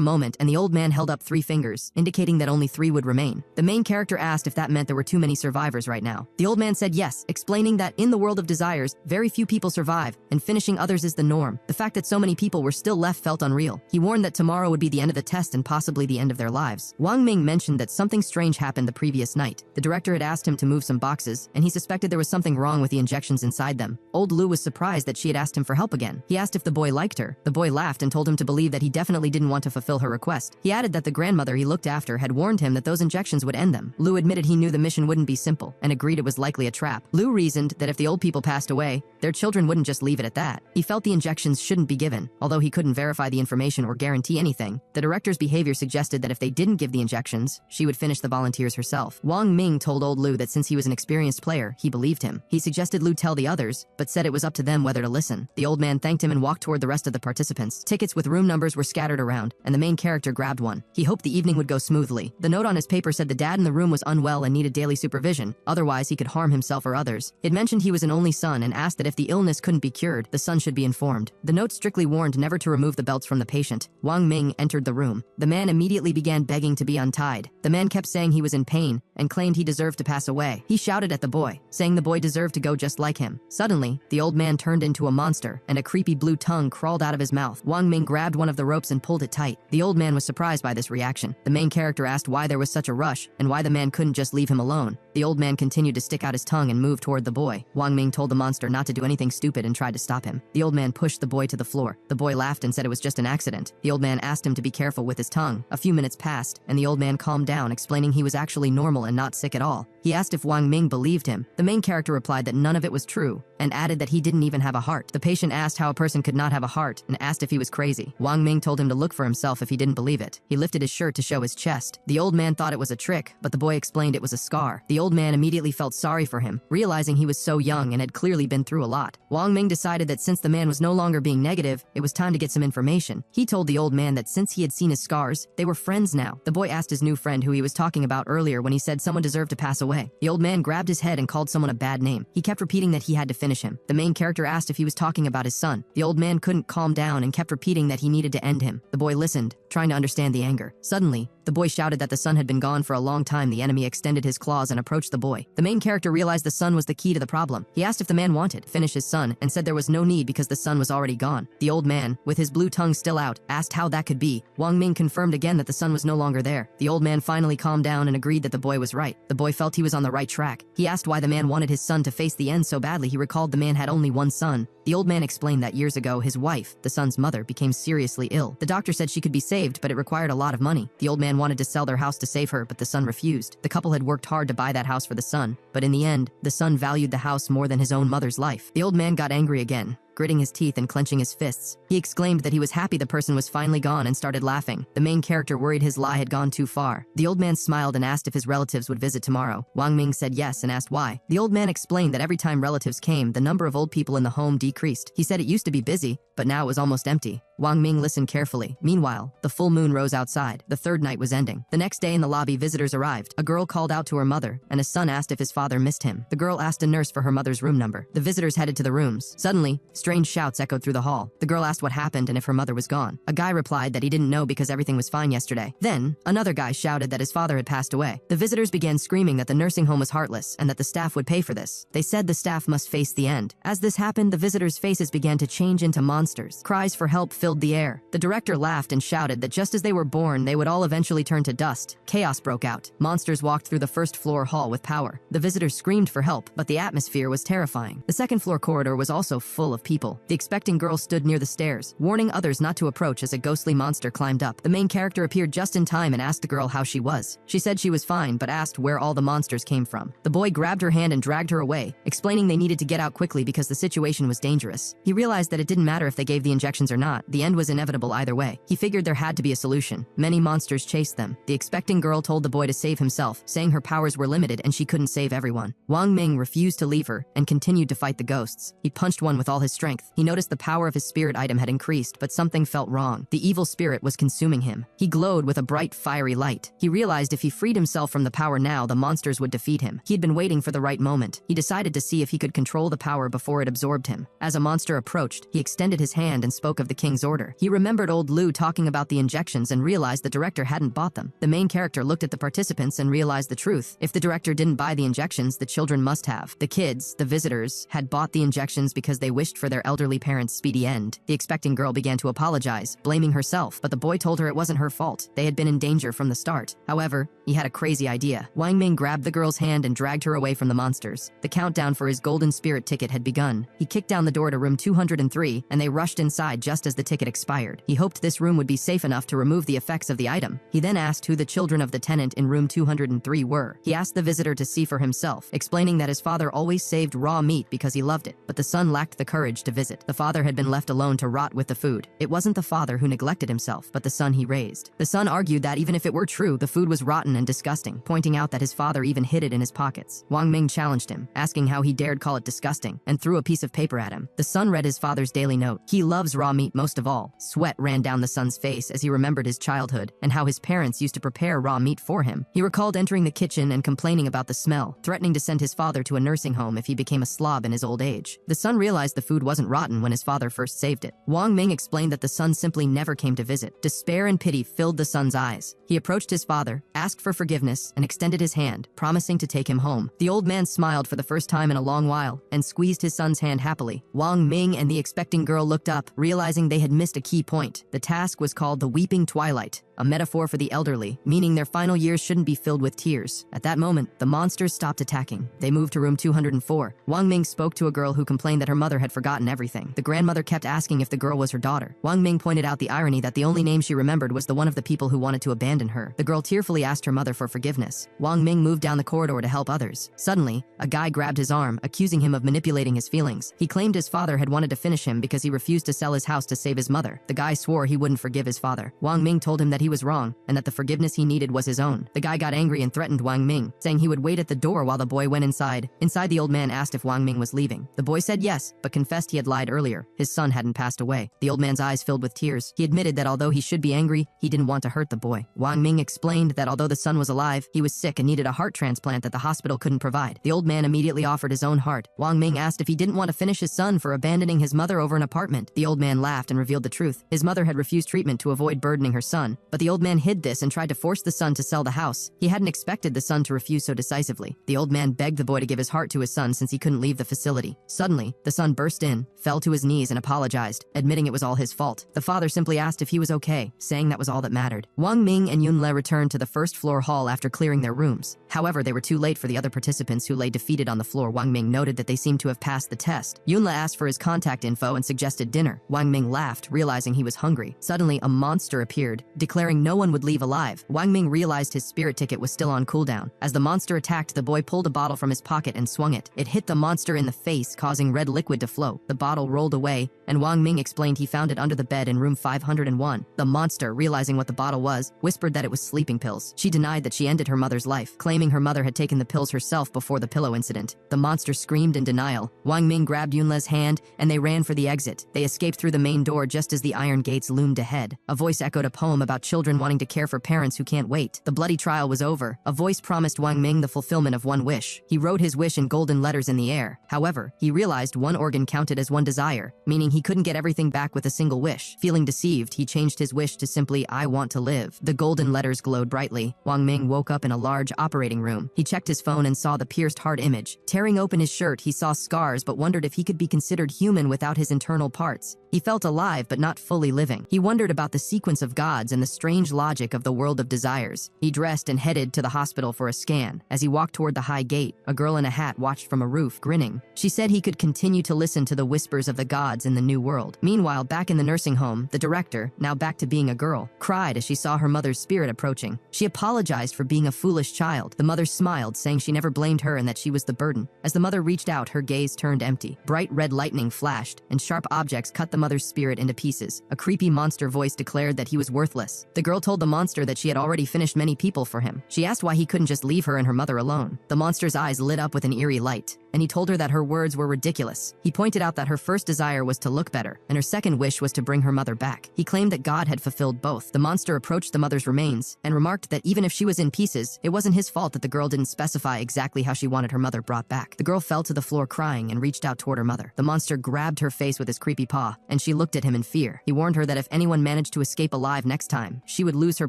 moment, and the old man held up 3 fingers, indicating that only 3 would remain. The main character asked if that meant there were too many survivors right now. The old man said yes, explaining that in the world of desires, very few people survive, and finishing others is the norm. The fact that so many people were still left felt unreal. He warned that tomorrow would be the end of the test and possibly the end of their lives. Wang Ming mentioned that something strange happened the previous night. The director had asked him to move some boxes, and he suspected there was something wrong with the injections inside them. Old Lou was surprised that she had asked him for help again. He asked if the boy liked her. The boy laughed and told him to believe that he definitely didn't want to fulfill her request. He added that the grandmother he looked after had warned him that those injections would end them. Lou admitted he knew the mission wouldn't be simple, and agreed it was likely a trap. Lou reasoned that if the old people passed away, their children wouldn't just leave it at that. He felt the injections shouldn't be given. Although he couldn't verify the information or guarantee anything, the director's behavior suggested that if they didn't give the injections, she would finish the volunteers herself. Wang Ming told old Lou that since he was an experienced player, he believed him. He suggested Lou tell the others, but said it was up to them whether to listen. The old man thanked him and walked toward the rest of the participants. Tickets with room numbers were scattered around, and the main character grabbed one. He hoped the evening would go smoothly. The note on his paper said the dad in the room was unwell and needed daily supervision, otherwise he could harm himself or others. It mentioned he was an only son and asked that if the illness couldn't be cured, the son should be informed. The note strictly warned never to remove the belts from the patient. Wang Ming entered the room. The man immediately began begging to be untied. The man kept saying he was in pain and claimed he deserved to pass away. He shouted at the boy, saying the boy deserved to go just like him. Suddenly, the old man turned into a monster, and a creepy blue tongue crawled out of his mouth. Wang Ming grabbed one of the ropes and pulled it tight. The old man was surprised by this reaction. The main character asked why there was such a rush, and why the man couldn't just leave him alone. The old man continued to stick out his tongue and move toward the boy. Wang Ming told the monster not to do anything stupid and tried to stop him. The old man pushed the boy to the floor. The boy laughed and said it was just an accident. The old man asked him to be careful with his tongue. A few minutes passed, and the old man calmed down, explaining he was actually normal and not sick at all. He asked if Wang Ming believed him. The main character replied that none of it was true, and added that he didn't even have a heart. The patient asked how a person could not have a heart, and asked if he was crazy. Wang Ming told him to look for himself if he didn't believe it. He lifted his shirt to show his chest. The old man thought it was a trick, but the boy explained it was a scar. The old man immediately felt sorry for him, realizing he was so young and had clearly been through a lot. Wang Ming decided that since the man was no longer being negative, it was time to get some information. He told the old man that since he had seen his scars, they were friends now. The boy asked his new friend who he was talking about earlier when he said someone deserved to pass away. The old man grabbed his head and called someone a bad name. He kept repeating that he had to finish him. The main character asked if he was talking about his son. The old man couldn't calm down and kept repeating that he needed to end him. The boy listened, trying to understand the anger. Suddenly, the boy shouted that the son had been gone for a long time. The enemy extended his claws and approached the boy. The main character realized the son was the key to the problem. He asked if the man wanted to finish his son and said there was no need because the son was already gone. The old man, with his blue tongue still out, asked how that could be. Wang Ming confirmed again that the son was no longer there. The old man finally calmed down and agreed that the boy was right. The boy felt he was on the right track. He asked why the man wanted his son to face the end so badly. He recalled the man had only one son. The old man explained that years ago, his wife, the son's mother, became seriously ill. The doctor said she could be saved, but it required a lot of money. The old man wanted to sell their house to save her, but the son refused. The couple had worked hard to buy that house for the son, but in the end, the son valued the house more than his own mother's life. The old man got angry again, gritting his teeth and clenching his fists. He exclaimed that he was happy the person was finally gone and started laughing. The main character worried his lie had gone too far. The old man smiled and asked if his relatives would visit tomorrow. Wang Ming said yes and asked why. The old man explained that every time relatives came, the number of old people in the home decreased. He said it used to be busy, but now it was almost empty. Wang Ming listened carefully. Meanwhile, the full moon rose outside. The third night was ending. The next day in the lobby, visitors arrived. A girl called out to her mother, and a son asked if his father missed him. The girl asked a nurse for her mother's room number. The visitors headed to the rooms. Suddenly, strange shouts echoed through the hall. The girl asked what happened and if her mother was gone. A guy replied that he didn't know because everything was fine yesterday. Then, another guy shouted that his father had passed away. The visitors began screaming that the nursing home was heartless and that the staff would pay for this. They said the staff must face the end. As this happened, the visitors' faces began to change into monsters. Cries for help filled the air. The director laughed and shouted that just as they were born, they would all eventually turn to dust. Chaos broke out. Monsters walked through the first-floor hall with power. The visitors screamed for help, but the atmosphere was terrifying. The second-floor corridor was also full of people. The expecting girl stood near the stairs, warning others not to approach as a ghostly monster climbed up. The main character appeared just in time and asked the girl how she was. She said she was fine, but asked where all the monsters came from. The boy grabbed her hand and dragged her away, explaining they needed to get out quickly because the situation was dangerous. He realized that it didn't matter if they gave the injections or not. The end was inevitable either way. He figured there had to be a solution. Many monsters chased them. The expecting girl told the boy to save himself, saying her powers were limited and she couldn't save everyone. Wang Ming refused to leave her and continued to fight the ghosts. He punched one with all his strength. He noticed the power of his spirit item had increased, but something felt wrong. The evil spirit was consuming him. He glowed with a bright, fiery light. He realized if he freed himself from the power now, the monsters would defeat him. He had been waiting for the right moment. He decided to see if he could control the power before it absorbed him. As a monster approached, he extended his hand and spoke of the king's order. He remembered old Lu talking about the injections and realized the director hadn't bought them. The main character looked at the participants and realized the truth. If the director didn't buy the injections, the children must have. The kids, the visitors, had bought the injections because they wished for their elderly parents' speedy end. The expecting girl began to apologize, blaming herself, but the boy told her it wasn't her fault. They had been in danger from the start. However, he had a crazy idea. Wang Ming grabbed the girl's hand and dragged her away from the monsters. The countdown for his golden spirit ticket had begun. He kicked down the door to room 203, and they rushed inside just as the ticket expired. He hoped this room would be safe enough to remove the effects of the item. He then asked who the children of the tenant in room 203 were. He asked the visitor to see for himself, explaining that his father always saved raw meat because he loved it, but the son lacked the courage to visit. The father had been left alone to rot with the food. It wasn't the father who neglected himself, but the son he raised. The son argued that even if it were true, the food was rotten and disgusting, pointing out that his father even hid it in his pockets. Wang Ming challenged him, asking how he dared call it disgusting, and threw a piece of paper at him. The son read his father's daily note. He loves raw meat most of all. Sweat ran down the son's face as he remembered his childhood and how his parents used to prepare raw meat for him. He recalled entering the kitchen and complaining about the smell, threatening to send his father to a nursing home if he became a slob in his old age. The son realized the food wasn't rotten when his father first saved it. Wang Ming explained that the son simply never came to visit. Despair and pity filled the son's eyes. He approached his father, asked for forgiveness, and extended his hand, promising to take him home. The old man smiled for the first time in a long while and squeezed his son's hand happily. Wang Ming and the expecting girl looked up, realizing they had missed a key point. The task was called the Weeping Twilight, a metaphor for the elderly, meaning their final years shouldn't be filled with tears. At that moment, the monsters stopped attacking. They moved to room 204. Wang Ming spoke to a girl who complained that her mother had forgotten everything. The grandmother kept asking if the girl was her daughter. Wang Ming pointed out the irony that the only name she remembered was the one of the people who wanted to abandon her. The girl tearfully asked her mother for forgiveness. Wang Ming moved down the corridor to help others. Suddenly, a guy grabbed his arm, accusing him of manipulating his feelings. He claimed his father had wanted to finish him because he refused to sell his house to save his mother. The guy swore he wouldn't forgive his father. Wang Ming told him that he was wrong and that the forgiveness he needed was his own. The guy got angry and threatened Wang Ming, saying he would wait at the door while the boy went inside. Inside, the old man asked if Wang Ming was leaving. The boy said yes, but confessed he had lied earlier. His son hadn't passed away. The old man's eyes filled with tears. He admitted that although he should be angry, he didn't want to hurt the boy. Wang Ming explained that although the son was alive, he was sick and needed a heart transplant that the hospital couldn't provide. The old man immediately offered his own heart. Wang Ming asked if he didn't want to finish his son for abandoning his mother over an apartment. The old man laughed and revealed the truth. His mother had refused treatment to avoid burdening her son, but the old man hid this and tried to force the son to sell the house. He hadn't expected the son to refuse so decisively. The old man begged the boy to give his heart to his son since he couldn't leave the facility. Suddenly, the son burst in, fell to his knees and apologized, admitting it was all his fault. The father simply asked if he was okay, saying that was all that mattered. Wang Ming and Yunle returned to the first-floor hall after clearing their rooms. However, they were too late for the other participants who lay defeated on the floor. Wang Ming noted that they seemed to have passed the test. Yunle asked for his contact info and suggested dinner. Wang Ming laughed, realizing he was hungry. Suddenly, a monster appeared, declaring no one would leave alive. Wang Ming realized his spirit ticket was still on cooldown. As the monster attacked, the boy pulled a bottle from his pocket and swung it. It hit the monster in the face, causing red liquid to flow. The bottle rolled away, and Wang Ming explained he found it under the bed in room 501. The monster, realizing what the bottle was, whispered that it was sleeping pills. She denied that she ended her mother's life, claiming her mother had taken the pills herself before the pillow incident. The monster screamed in denial. Wang Ming grabbed Yunle's hand, and they ran for the exit. They escaped through the main door just as the iron gates loomed ahead. A voice echoed a poem about children children wanting to care for parents who can't wait. The bloody trial was over. A voice promised Wang Ming the fulfillment of one wish. He wrote his wish in golden letters in the air. However, he realized one organ counted as one desire, meaning he couldn't get everything back with a single wish. Feeling deceived, he changed his wish to simply, "I want to live." The golden letters glowed brightly. Wang Ming woke up in a large operating room. He checked his phone and saw the pierced heart image. Tearing open his shirt, he saw scars but wondered if he could be considered human without his internal parts. He felt alive but not fully living. He wondered about the sequence of gods and the strange logic of the world of desires. He dressed and headed to the hospital for a scan. As he walked toward the high gate, a girl in a hat watched from a roof, grinning. She said he could continue to listen to the whispers of the gods in the new world. Meanwhile, back in the nursing home, the director, now back to being a girl, cried as she saw her mother's spirit approaching. She apologized for being a foolish child. The mother smiled, saying she never blamed her and that she was the burden. As the mother reached out, her gaze turned empty. Bright red lightning flashed, and sharp objects cut the mother's spirit into pieces. A creepy monster voice declared that he was worthless. The girl told the monster that she had already finished many people for him. She asked why he couldn't just leave her and her mother alone. The monster's eyes lit up with an eerie light, and he told her that her words were ridiculous. He pointed out that her first desire was to look better, and her second wish was to bring her mother back. He claimed that God had fulfilled both. The monster approached the mother's remains and remarked that even if she was in pieces, it wasn't his fault that the girl didn't specify exactly how she wanted her mother brought back. The girl fell to the floor crying and reached out toward her mother. The monster grabbed her face with his creepy paw, and she looked at him in fear. He warned her that if anyone managed to escape alive next time, she would lose her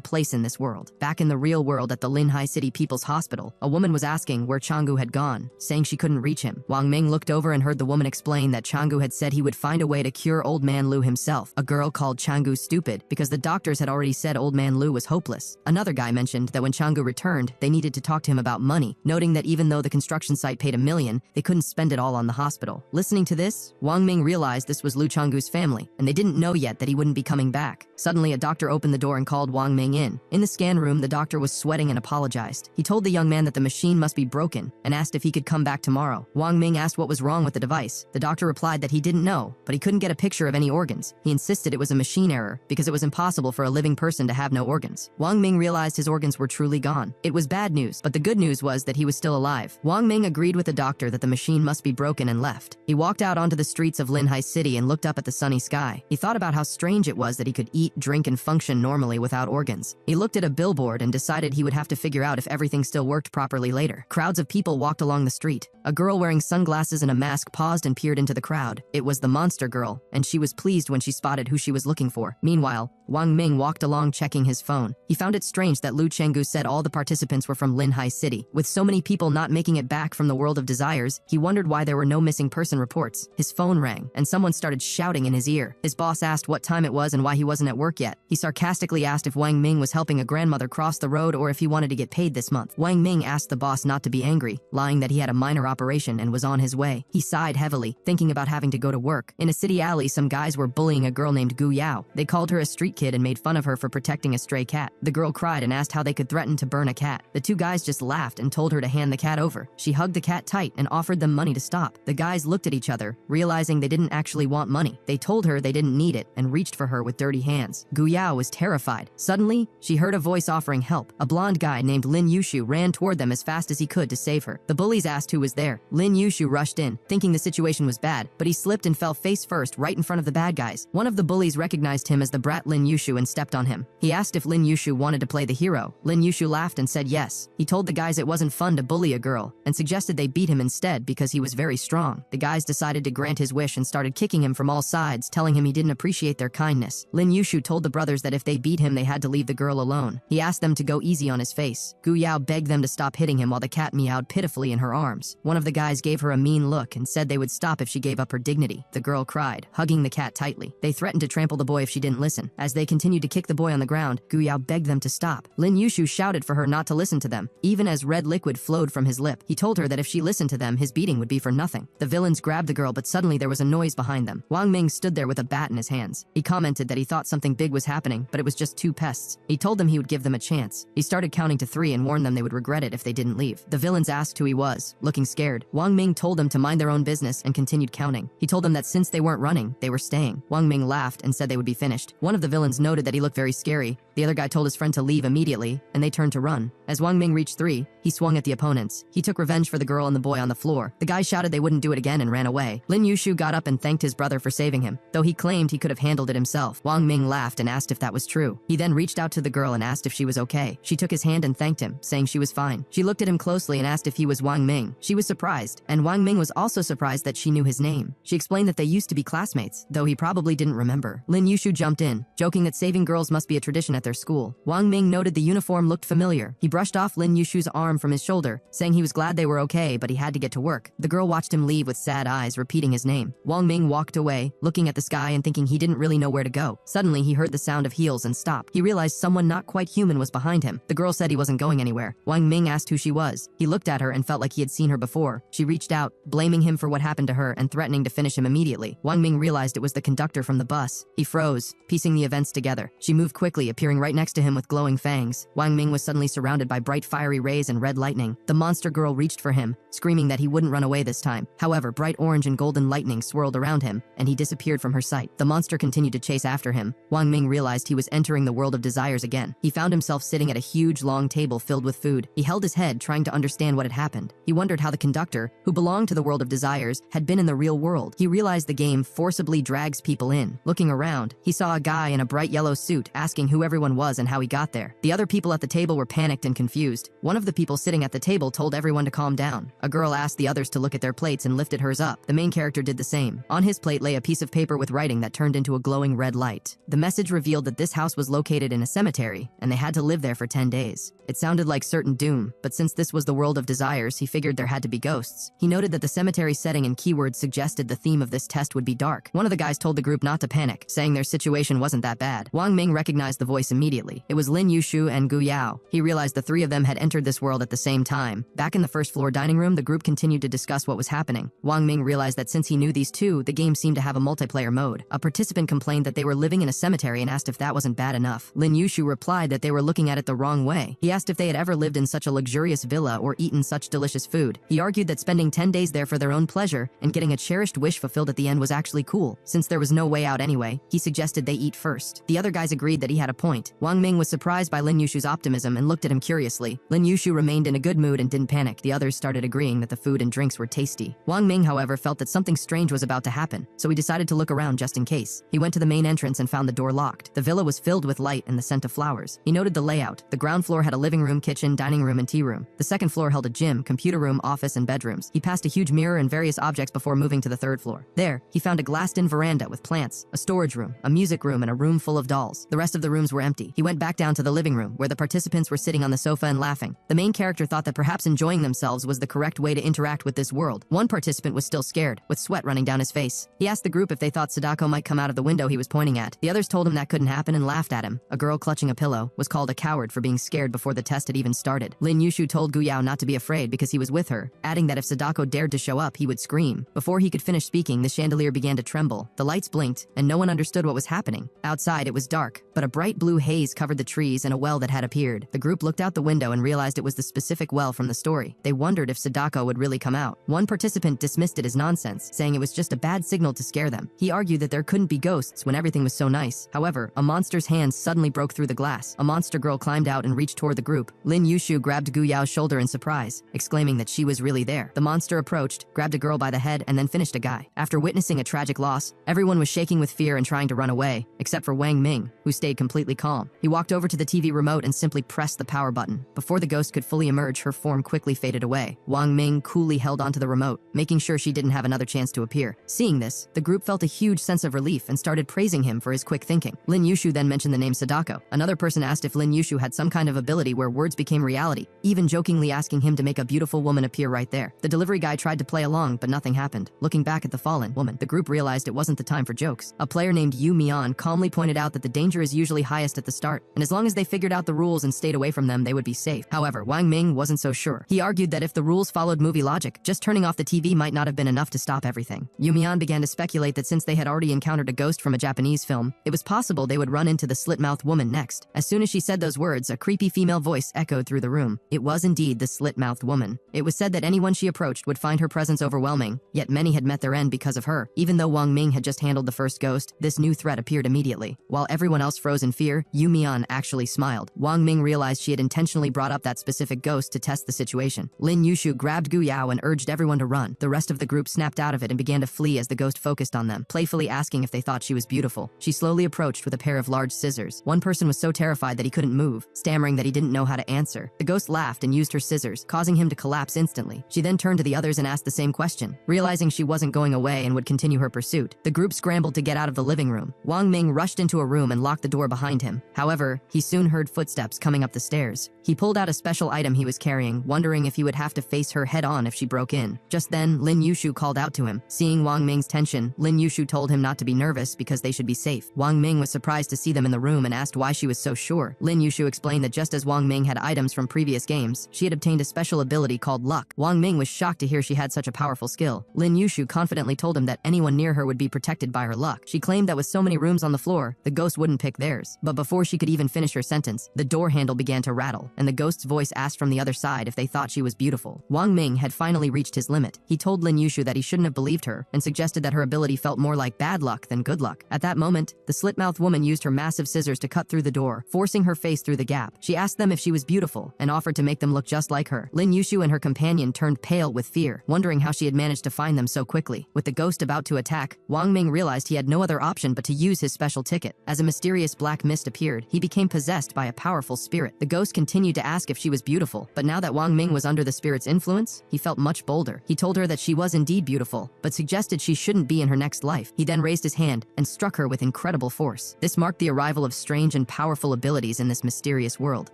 place in this world. Back in the real world at the Linhai City People's Hospital, a woman was asking where Changgu had gone, saying she couldn't reach him. Wang Ming looked over and heard the woman explain that Changgu had said he would find a way to cure Old Man Lu himself. A girl called Changgu stupid because the doctors had already said Old Man Lu was hopeless. Another guy mentioned that when Changgu returned, they needed to talk to him about money, noting that even though the construction site paid $1 million, they couldn't spend it all on the hospital. Listening to this, Wang Ming realized this was Lu Changgu's family, and they didn't know yet that he wouldn't be coming back. Suddenly, a doctor opened the door and called Wang Ming in. In the scan room, the doctor was sweating and apologized. He told the young man that the machine must be broken and asked if he could come back tomorrow. Wang Ming asked what was wrong with the device. The doctor replied that he didn't know, but he couldn't get a picture of any organs. He insisted it was a machine error because it was impossible for a living person to have no organs. Wang Ming realized his organs were truly gone. It was bad news, but the good news was that he was still alive. Wang Ming agreed with the doctor that the machine must be broken and left. He walked out onto the streets of Linhai City and looked up at the sunny sky. He thought about how strange it was that he could eat, drink, and function normally without organs. He looked at a billboard and decided he would have to figure out if everything still worked properly later. Crowds of people walked along the street. A girl wearing sunglasses and a mask paused and peered into the crowd. It was the monster girl, and she was pleased when she spotted who she was looking for. Meanwhile, Wang Ming walked along checking his phone. He found it strange that Lu Chenggu said all the participants were from Linhai City. With so many people not making it back from the world of desires, he wondered why there were no missing person reports. His phone rang, and someone started shouting in his ear. His boss asked what time it was and why he wasn't at work yet. He sarcastically asked if Wang Ming was helping a grandmother cross the road or if he wanted to get paid this month. Wang Ming asked the boss not to be angry, lying that he had a minor operation and was on his way. He sighed heavily, thinking about having to go to work. In a city alley, some guys were bullying a girl named Gu Yao. They called her a street kid and made fun of her for protecting a stray cat. The girl cried and asked how they could threaten to burn a cat. The two guys just laughed and told her to hand the cat over. She hugged the cat tight and offered them money to stop. The guys looked at each other, realizing they didn't actually want money. They told her they didn't need it and reached for her with dirty hands. Gu Yao was terrified. Suddenly, she heard a voice offering help. A blonde guy named Lin Yushu ran toward them as fast as he could to save her. The bullies asked who was there. Lin Yushu rushed in, thinking the situation was bad, but he slipped and fell face first right in front of the bad guys. One of the bullies recognized him as the brat Lin Yushu and stepped on him. He asked if Lin Yushu wanted to play the hero. Lin Yushu laughed and said yes. He told the guys it wasn't fun to bully a girl and suggested they beat him instead because he was very strong. The guys decided to grant his wish and started kicking him from all sides, telling him he didn't appreciate their kindness. Lin Yushu told the brothers that if they beat him, they had to leave the girl alone. He asked them to go easy on his face. Gu Yao begged them to stop hitting him while the cat meowed pitifully in her arms. One of the guys gave her a mean look and said they would stop if she gave up her dignity. The girl cried, hugging the cat tightly. They threatened to trample the boy if she didn't listen. As they continued to kick the boy on the ground, Gu Yao begged them to stop. Lin Yushu shouted for her not to listen to them, even as red liquid flowed from his lip. He told her that if she listened to them, his beating would be for nothing. The villains grabbed the girl, but suddenly there was a noise behind them. Wang Ming stood there with a bat in his hands. He commented that he thought something big was happening, but it was just two pests. He told them he would give them a chance. He started counting to 3 and warned them they would regret it if they didn't leave. The villains asked who he was. Looking scared, Wang Ming told them to mind their own business and continued counting. He told them that since they weren't running, they were staying. Wang Ming laughed and said they would be finished. One of the villains noted that he looked very scary, The other guy told his friend to leave immediately, and they turned to run. As Wang Ming reached 3, he swung at the opponents. He took revenge for the girl and the boy on the floor. The guy shouted they wouldn't do it again and ran away. Lin Yushu got up and thanked his brother for saving him, though he claimed he could have handled it himself. Wang Ming laughed and asked if that was true. He then reached out to the girl and asked if she was okay. She took his hand and thanked him, saying she was fine. She looked at him closely and asked if he was Wang Ming. She was surprised, and Wang Ming was also surprised that she knew his name. She explained that they used to be classmates, though he probably didn't remember. Lin Yushu jumped in, joking that saving girls must be a tradition at their school. Wang Ming noted the uniform looked familiar. He brushed off Lin Yushu's arm from his shoulder, saying he was glad they were okay, but he had to get to work. The girl watched him leave with sad eyes, repeating his name. Wang Ming walked away, looking at the sky and thinking he didn't really know where to go. Suddenly, he heard the sound of heels and stopped. He realized someone not quite human was behind him. The girl said he wasn't going anywhere. Wang Ming asked who she was. He looked at her and felt like he had seen her before. She reached out, blaming him for what happened to her and threatening to finish him immediately. Wang Ming realized it was the conductor from the bus. He froze, piecing the events together. She moved quickly, appearing right next to him with glowing fangs. Wang Ming was suddenly surrounded by bright fiery rays and red lightning. The monster girl reached for him, screaming that he wouldn't run away this time. However, bright orange and golden lightning swirled around him, and he disappeared from her sight. The monster continued to chase after him. Wang Ming realized he was entering the world of desires again. He found himself sitting at a huge, long table filled with food. He held his head, trying to understand what had happened. He wondered how the conductor, who belonged to the world of desires, had been in the real world. He realized the game forcibly drags people in. Looking around, he saw a guy in a bright yellow suit asking who everyone was and how he got there. The other people at the table were panicked and confused. One of the people sitting at the table told everyone to calm down. A girl asked the others to look at their plates and lifted hers up. The main character did the same. On his plate lay a piece of paper with writing that turned into a glowing red light. The message revealed that this house was located in a cemetery, and they had to live there for 10 days. It sounded like certain doom, but since this was the world of desires, he figured there had to be ghosts. He noted that the cemetery setting and keywords suggested the theme of this test would be dark. One of the guys told the group not to panic, saying their situation wasn't that bad. Wang Ming recognized the voice immediately. It was Lin Yushu and Gu Yao. He realized the three of them had entered this world at the same time. Back in the first floor dining room, the group continued to discuss what was happening. Wang Ming realized that since he knew these two, the game seemed to have a multiplayer mode. A participant complained that they were living in a cemetery and asked if that wasn't bad enough. Lin Yushu replied that they were looking at it the wrong way. He asked if they had ever lived in such a luxurious villa or eaten such delicious food. He argued that spending 10 days there for their own pleasure and getting a cherished wish fulfilled at the end was actually cool. Since there was no way out anyway, he suggested they eat first. The other guys agreed that he had a point. Wang Ming was surprised by Lin Yushu's optimism and looked at him curiously. Lin Yushu remained in a good mood and didn't panic. The others started agreeing that the food and drinks were tasty. Wang Ming, however, felt that something strange was about to happen, so he decided to look around just in case. He went to the main entrance and found the door locked. The villa was filled with light and the scent of flowers. He noted the layout. The ground floor had a living room, kitchen, dining room, and tea room. The second floor held a gym, computer room, office, and bedrooms. He passed a huge mirror and various objects before moving to the third floor. There, he found a glassed-in veranda with plants, a storage room, a music room, and a room full of dolls. The rest of the rooms were empty. He went back down to the living room, where the participants were sitting on the sofa and laughing. The main character thought that perhaps enjoying themselves was the correct way to interact with this world. One participant was still scared, with sweat running down his face. He asked the group if they thought Sadako might come out of the window he was pointing at. The others told him that couldn't happen and laughed at him. A girl clutching a pillow was called a coward for being scared before the test had even started. Lin Yushu told Gu Yao not to be afraid because he was with her, adding that if Sadako dared to show up, he would scream. Before he could finish speaking, the chandelier began to tremble. The lights blinked, and no one understood what was happening. Outside, it was dark, but a bright blue haze covered the trees and a well that had appeared. The group looked out the window and realized it was the specific well from the story. They wondered if Sadako would really come out. One participant dismissed it as nonsense, saying it was just a bad signal to scare them. He argued that there couldn't be ghosts when everything was so nice. However, a monster's hand suddenly broke through the glass. A monster girl climbed out and reached toward the group. Lin Yushu grabbed Gu Yao's shoulder in surprise, exclaiming that she was really there. The monster approached, grabbed a girl by the head, and then finished a guy. After witnessing a tragic loss, everyone was shaking with fear and trying to run away, except for Wang Ming, who stayed completely calm. He walked over to the TV remote and simply pressed the power button. Before the ghost could fully emerge, her form quickly faded away. Wang Ming coolly held onto the remote, making sure she didn't have another chance to appear. Seeing this, the group felt a huge sense of relief and started praising him for his quick thinking. Lin Yushu then mentioned the name Sadako. Another person asked if Lin Yushu had some kind of ability where words became reality, even jokingly asking him to make a beautiful woman appear right there. The delivery guy tried to play along, but nothing happened. Looking back at the fallen woman, the group realized it wasn't the time for jokes. A player named Yu Mian calmly pointed out that the danger is usually highest at the start, and as long as they figured out the rules and stayed away from them, they would be safe. However, Wang Ming wasn't so sure. He argued that if the rules followed movie logic, just turning off the TV might not have been enough to stop everything. Yu Mian began to speculate that since they had already encountered a ghost from a Japanese film, it was possible they would run into the slit-mouthed woman next. As soon as she said those words, a creepy female voice echoed through the room. It was indeed the slit-mouthed woman. It was said that anyone she approached would find her presence overwhelming, yet many had met their end because of her. Even though Wang Ming had just handled the first ghost, this new threat appeared immediately. While everyone else froze in fear, Yu Mian actually smiled. Wang Ming realized she had intentionally brought up that specific ghost to test the situation. Lin Yushu grabbed Gu Yao and urged everyone to run. The rest of the group snapped out of it and began to flee as the ghost focused on them, playfully asking if they thought she was beautiful. She slowly approached with a pair of large scissors. One person was so terrified that he couldn't move, stammering that he didn't know how to answer. The ghost laughed and used her scissors, causing him to collapse instantly. She then turned to the others and asked the same question. Realizing she wasn't going away and would continue her pursuit, the group scrambled to get out of the living room. Wang Ming rushed into a room and locked the door behind him. However, he soon heard footsteps coming up the stairs. He pulled out a special item he was carrying, wondering if he would have to face her head-on if she broke in. Just then, Lin Yushu called out to him. Seeing Wang Ming's tension, Lin Yushu told him not to be nervous because they should be safe. Wang Ming was surprised to see them in the room and asked why she was so sure. Lin Yushu explained that just as Wang Ming had items from previous games, she had obtained a special ability called luck. Wang Ming was shocked to hear she had such a powerful skill. Lin Yushu confidently told him that anyone near her would be protected by her luck. She claimed that with so many rooms on the floor, the ghost wouldn't pick theirs. But before she could even finish her sentence, the door handle began to rattle, and the ghost's voice asked from the other side if they thought she was beautiful. Wang Ming had finally reached his limit. He told Lin Yushu that he shouldn't have believed her and suggested that her ability felt more like bad luck than good luck. At that moment, the slit-mouthed woman used her massive scissors to cut through the door, forcing her face through the gap. She asked them if she was beautiful and offered to make them look just like her. Lin Yushu and her companion turned pale with fear, wondering how she had managed to find them so quickly. With the ghost about to attack, Wang Ming realized he had no other option but to use his special ticket. As a mysterious black mist appeared, he became possessed by a powerful spirit. The ghost continued to ask if she was beautiful, but now that Wang Ming was under the spirit's influence, he felt much bolder. He told her that she was indeed beautiful, but suggested she shouldn't be in her next life. He then raised his hand and struck her with incredible force. This marked the arrival of strange and powerful abilities in this mysterious world.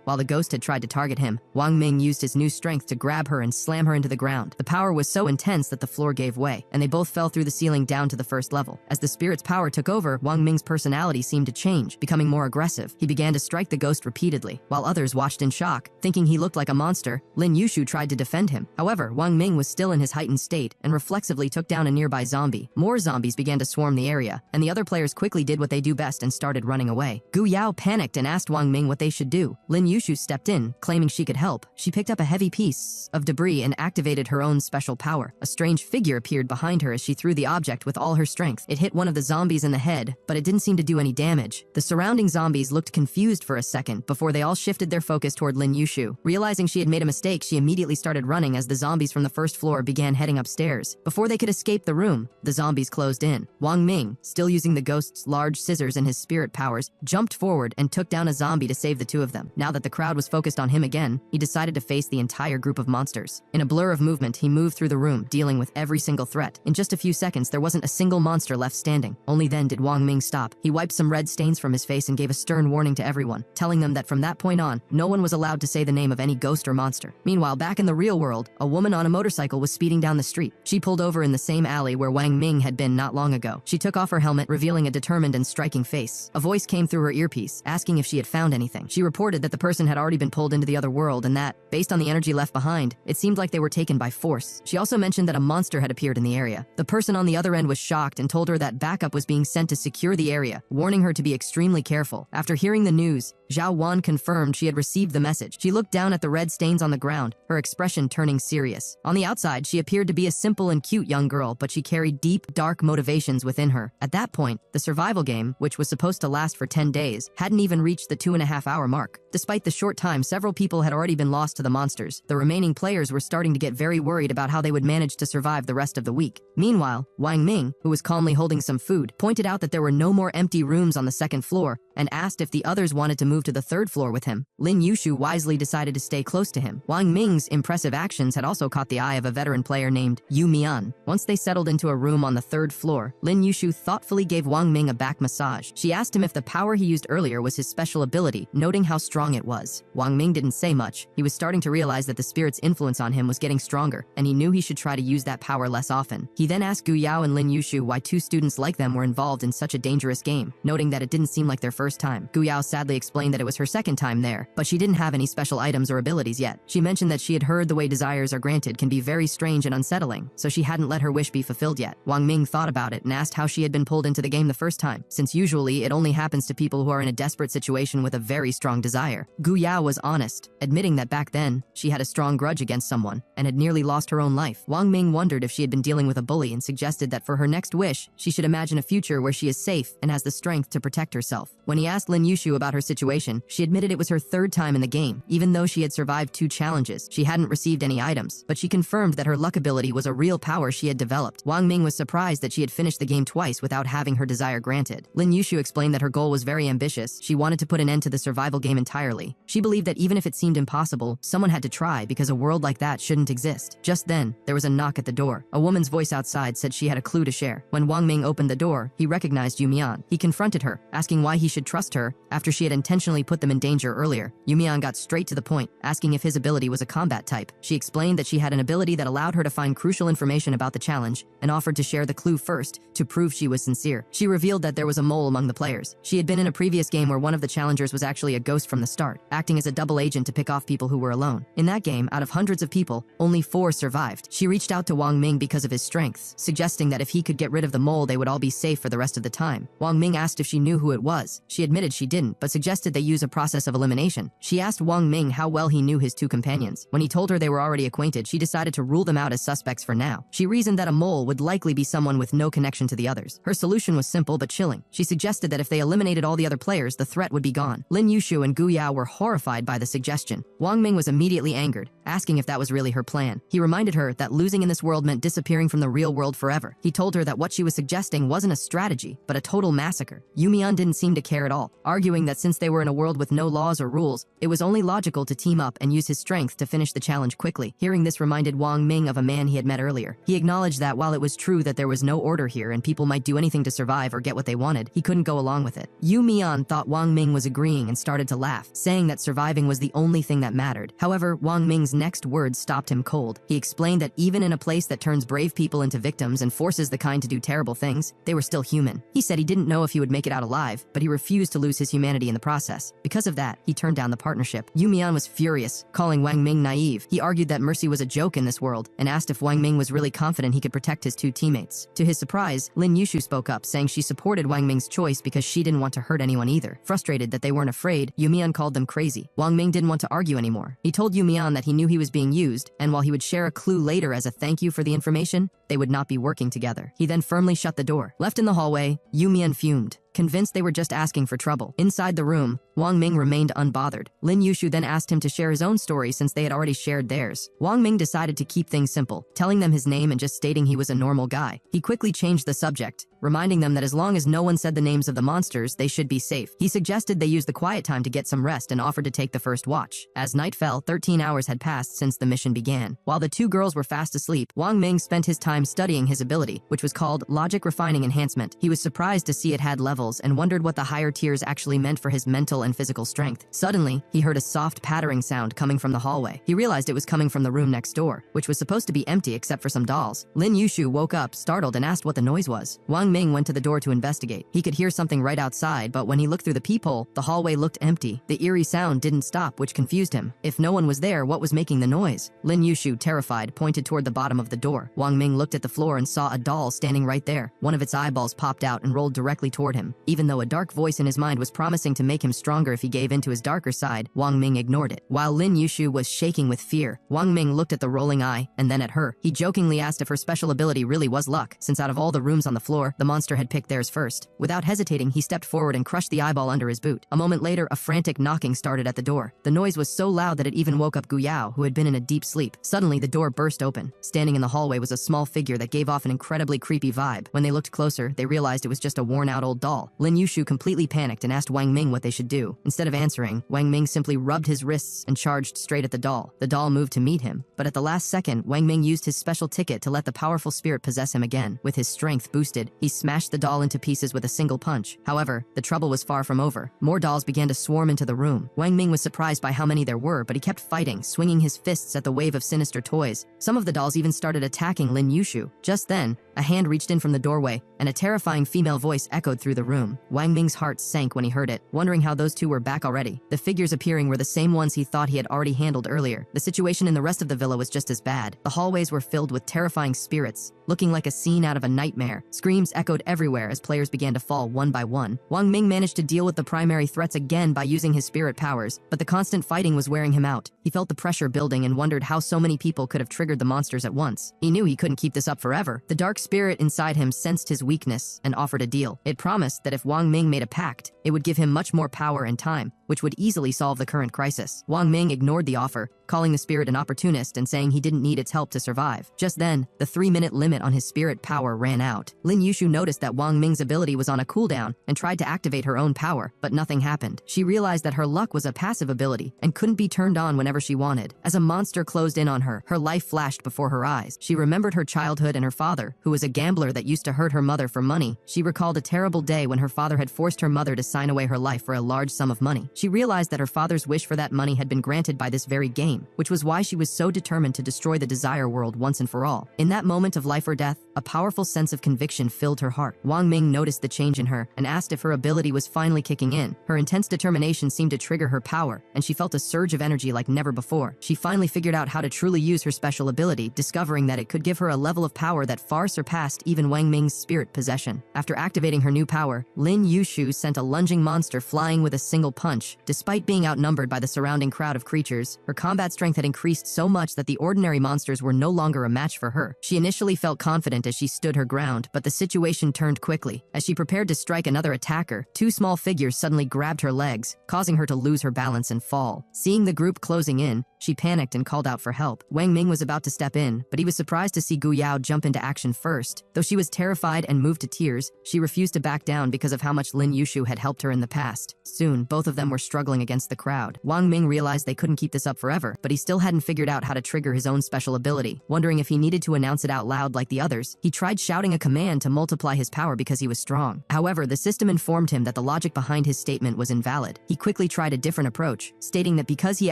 While the ghost had tried to target him, Wang Ming used his new strength to grab her and slam her into the ground. The power was so intense that the floor gave way, and they both fell through the ceiling down to the first level. As the spirit's power took over, Wang Ming's personality seemed to change, becoming more aggressive. He began to strike the ghost repeatedly. While others watched in shock, thinking he looked like a monster, Lin Yushu tried to defend him. However, Wang Ming was still in his heightened state and reflexively took down a nearby zombie. More zombies began to swarm the area, and the other players quickly did what they do best and started running away. Gu Yao panicked and asked Wang Ming what they should do. Lin Yushu stepped in, claiming she could help. She picked up a heavy piece of debris and activated her own special power. A strange figure appeared behind her as she threw the object with all her strength. It hit one of the zombies in the head, but it didn't seem to do any damage. The surrounding zombies looked confused for a second before they all shifted their focus toward Lin Yushu. Realizing she had made a mistake, she immediately started running as the zombies from the first floor began heading upstairs. Before they could escape the room, the zombies closed in. Wang Ming, still using the ghost's large scissors and his spirit powers, jumped forward and took down a zombie to save the two of them. Now that the crowd was focused on him again, he decided to face the entire group of monsters. In a blur of movement, he moved through the room, dealing with every single threat. In just a few seconds, there wasn't a single monster left standing. Only then did Wang Ming stop. He wiped some red stains from his face and gave a stern warning to everyone, telling them that from that point on, no one was allowed to say the name of any ghost or monster. Meanwhile, back in the real world, a woman on a motorcycle was speeding down the street. She pulled over in the same alley where Wang Ming had been not long ago. She took off her helmet, revealing a determined and striking face. A voice came through her earpiece, asking if she had found anything. She reported that the person had already been pulled into the other world and that, based on the energy left behind, it seemed like they were taken by force. She also mentioned that a monster had appeared in the area. The person on the other end was shocked and told her that backup was being sent to secure the area, warning her to be extremely careful. After hearing the news, Zhao Wan confirmed she had received the message. She looked down at the red stains on the ground, her expression turning serious. On the outside, she appeared to be a simple and cute young girl, but she carried deep, dark motivations within her. At that point, the survival game, which was supposed to last for 10 days, hadn't even reached the 2.5-hour mark. Despite the short time, several people had already been lost to the monsters. The remaining players were starting to get very worried about how they would manage to survive the rest of the week. Meanwhile, Wang Ming, who was calmly holding some food, pointed out that there were no more empty rooms on the second floor and asked if the others wanted to move to the third floor with him. Lin Yushu wisely decided to stay close to him. Wang Ming's impressive actions had also caught the eye of a veteran player named Yu Mian. Once they settled into a room on the third floor, Lin Yushu thoughtfully gave Wang Ming a back massage. She asked him if the power he used earlier was his special ability, noting how strong it was. Wang Ming didn't say much. He was starting to realize that the spirit's influence on him was getting stronger, and he knew he should try to use that power less often. He then asked Gu Yao and Lin Yushu why two students like them were involved in such a dangerous game, noting that it didn't seem like their first time. Gu Yao sadly explained that it was her second time there, but she didn't have any special items or abilities yet. She mentioned that she had heard the way desires are granted can be very strange and unsettling, so she hadn't let her wish be fulfilled yet. Wang Ming thought about it and asked how she had been pulled into the game the first time, since usually it only happens to people who are in a desperate situation with a very strong desire. Gu Yao was honest, admitting that back then, she had a strong grudge against someone and had nearly lost her own life. Wang Ming wondered if she had been dealing with a bully and suggested that for her next wish, she should imagine a future where she is safe and has the strength to protect herself. When When he asked Lin Yushu about her situation, she admitted it was her third time in the game. Even though she had survived 2 challenges, she hadn't received any items, but she confirmed that her luck ability was a real power she had developed. Wang Ming was surprised that she had finished the game twice without having her desire granted. Lin Yushu explained that her goal was very ambitious. She wanted to put an end to the survival game entirely. She believed that even if it seemed impossible, someone had to try because a world like that shouldn't exist. Just then, there was a knock at the door. A woman's voice outside said she had a clue to share. When Wang Ming opened the door, he recognized Yumian. He confronted her, asking why he should trust her after she had intentionally put them in danger earlier. Yumian got straight to the point, asking if his ability was a combat type. She explained that she had an ability that allowed her to find crucial information about the challenge and offered to share the clue first to prove she was sincere. She revealed that there was a mole among the players. She had been in a previous game where one of the challengers was actually a ghost from the start, acting as a double agent to pick off people who were alone. In that game, out of hundreds of people, only 4 survived. She reached out to Wang Ming because of his strengths, suggesting that if he could get rid of the mole, they would all be safe for the rest of the time. Wang Ming asked if she knew who it was. She admitted she didn't, but suggested they use a process of elimination. She asked Wang Ming how well he knew his 2 companions. When he told her they were already acquainted, she decided to rule them out as suspects for now. She reasoned that a mole would likely be someone with no connection to the others. Her solution was simple but chilling. She suggested that if they eliminated all the other players, the threat would be gone. Lin Yushu and Gu Yao were horrified by the suggestion. Wang Ming was immediately angered, asking if that was really her plan. He reminded her that losing in this world meant disappearing from the real world forever. He told her that what she was suggesting wasn't a strategy, but a total massacre. Yumian didn't seem to care at all, arguing that since they were in a world with no laws or rules, it was only logical to team up and use his strength to finish the challenge quickly. Hearing this reminded Wang Ming of a man he had met earlier. He acknowledged that while it was true that there was no order here and people might do anything to survive or get what they wanted, he couldn't go along with it. Yumian thought Wang Ming was agreeing and started to laugh, saying that surviving was the only thing that mattered. However, Wang Ming's next words stopped him cold. He explained that even in a place that turns brave people into victims and forces the kind to do terrible things, they were still human. He said he didn't know if he would make it out alive, but he refused to lose his humanity in the process. Because of that, he turned down the partnership. Yumian was furious, calling Wang Ming naive. He argued that mercy was a joke in this world and asked if Wang Ming was really confident he could protect his 2 teammates. To his surprise, Lin Yushu spoke up, saying she supported Wang Ming's choice because she didn't want to hurt anyone either. Frustrated that they weren't afraid, Yumian called them crazy. Wang Ming didn't want to argue anymore. He told Yumian that he knew he was being used, and while he would share a clue later as a thank you for the information, they would not be working together. He then firmly shut the door. Left in the hallway, Yumian fumed, convinced they were just asking for trouble. Inside the room, Wang Ming remained unbothered. Lin Yushu then asked him to share his own story since they had already shared theirs. Wang Ming decided to keep things simple, telling them his name and just stating he was a normal guy. He quickly changed the subject, reminding them that as long as no one said the names of the monsters, they should be safe. He suggested they use the quiet time to get some rest and offered to take the first watch. As night fell, 13 hours had passed since the mission began. While the 2 girls were fast asleep, Wang Ming spent his time studying his ability, which was called Logic Refining Enhancement. He was surprised to see it had levels and wondered what the higher tiers actually meant for his mental and physical strength. Suddenly, he heard a soft pattering sound coming from the hallway. He realized it was coming from the room next door, which was supposed to be empty except for some dolls. Lin Yushu woke up, startled, and asked what the noise was. Wang Ming went to the door to investigate. He could hear something right outside, but when he looked through the peephole, the hallway looked empty. The eerie sound didn't stop, which confused him. If no one was there, what was making the noise? Lin Yushu, terrified, pointed toward the bottom of the door. Wang Ming looked at the floor and saw a doll standing right there. One of its eyeballs popped out and rolled directly toward him. Even though a dark voice in his mind was promising to make him stronger if he gave in to his darker side, Wang Ming ignored it. While Lin Yushu was shaking with fear, Wang Ming looked at the rolling eye and then at her. He jokingly asked if her special ability really was luck, since out of all the rooms on the floor, the monster had picked theirs first. Without hesitating, he stepped forward and crushed the eyeball under his boot. A moment later, a frantic knocking started at the door. The noise was so loud that it even woke up Gu Yao, who had been in a deep sleep. Suddenly, the door burst open. Standing in the hallway was a small figure that gave off an incredibly creepy vibe. When they looked closer, they realized it was just a worn-out old doll. Lin Yushu completely panicked and asked Wang Ming what they should do. Instead of answering, Wang Ming simply rubbed his wrists and charged straight at the doll. The doll moved to meet him, but at the last second, Wang Ming used his special ticket to let the powerful spirit possess him again. With his strength boosted, he smashed the doll into pieces with a single punch. However, the trouble was far from over. More dolls began to swarm into the room. Wang Ming was surprised by how many there were, but he kept fighting, swinging his fists at the wave of sinister toys. Some of the dolls even started attacking Lin Yushu. Just then, a hand reached in from the doorway, and a terrifying female voice echoed through the room. Wang Ming's heart sank when he heard it, wondering how those two were back already. The figures appearing were the same ones he thought he had already handled earlier. The situation in the rest of the villa was just as bad. The hallways were filled with terrifying spirits, looking like a scene out of a nightmare. Screams echoed everywhere as players began to fall one by one. Wang Ming managed to deal with the primary threats again by using his spirit powers, but the constant fighting was wearing him out. He felt the pressure building and wondered how so many people could have triggered the monsters at once. He knew he couldn't keep this up forever. The dark spirit inside him sensed his weakness and offered a deal. It promised that if Wang Ming made a pact, it would give him much more power and time, which would easily solve the current crisis. Wang Ming ignored the offer, calling the spirit an opportunist and saying he didn't need its help to survive. Just then, the 3-minute limit on his spirit power ran out. Lin Yushu noticed that Wang Ming's ability was on a cooldown and tried to activate her own power, but nothing happened. She realized that her luck was a passive ability and couldn't be turned on whenever she wanted. As a monster closed in on her, her life flashed before her eyes. She remembered her childhood and her father, who was a gambler that used to hurt her mother for money. She recalled a terrible day when her father had forced her mother to sign away her life for a large sum of money. She realized that her father's wish for that money had been granted by this very game, which was why she was so determined to destroy the desire world once and for all. In that moment of life or death, a powerful sense of conviction filled her heart. Wang Ming noticed the change in her and asked if her ability was finally kicking in. Her intense determination seemed to trigger her power, and she felt a surge of energy like never before. She finally figured out how to truly use her special ability, discovering that it could give her a level of power that far surpassed even Wang Ming's spirit possession. After activating her new power, Lin Yushu sent a lunging monster flying with a single punch. Despite being outnumbered by the surrounding crowd of creatures, her combat strength had increased so much that the ordinary monsters were no longer a match for her. She initially felt confident as she stood her ground, but the situation turned quickly. As she prepared to strike another attacker, 2 small figures suddenly grabbed her legs, causing her to lose her balance and fall. Seeing the group closing in, she panicked and called out for help. Wang Ming was about to step in, but he was surprised to see Gu Yao jump into action first. Though she was terrified and moved to tears, she refused to back down because of how much Lin Yushu had helped her in the past. Soon, both of them were struggling against the crowd. Wang Ming realized they couldn't keep this up forever, but he still hadn't figured out how to trigger his own special ability. Wondering if he needed to announce it out loud like the others, he tried shouting a command to multiply his power because he was strong. However, the system informed him that the logic behind his statement was invalid. He quickly tried a different approach, stating that because he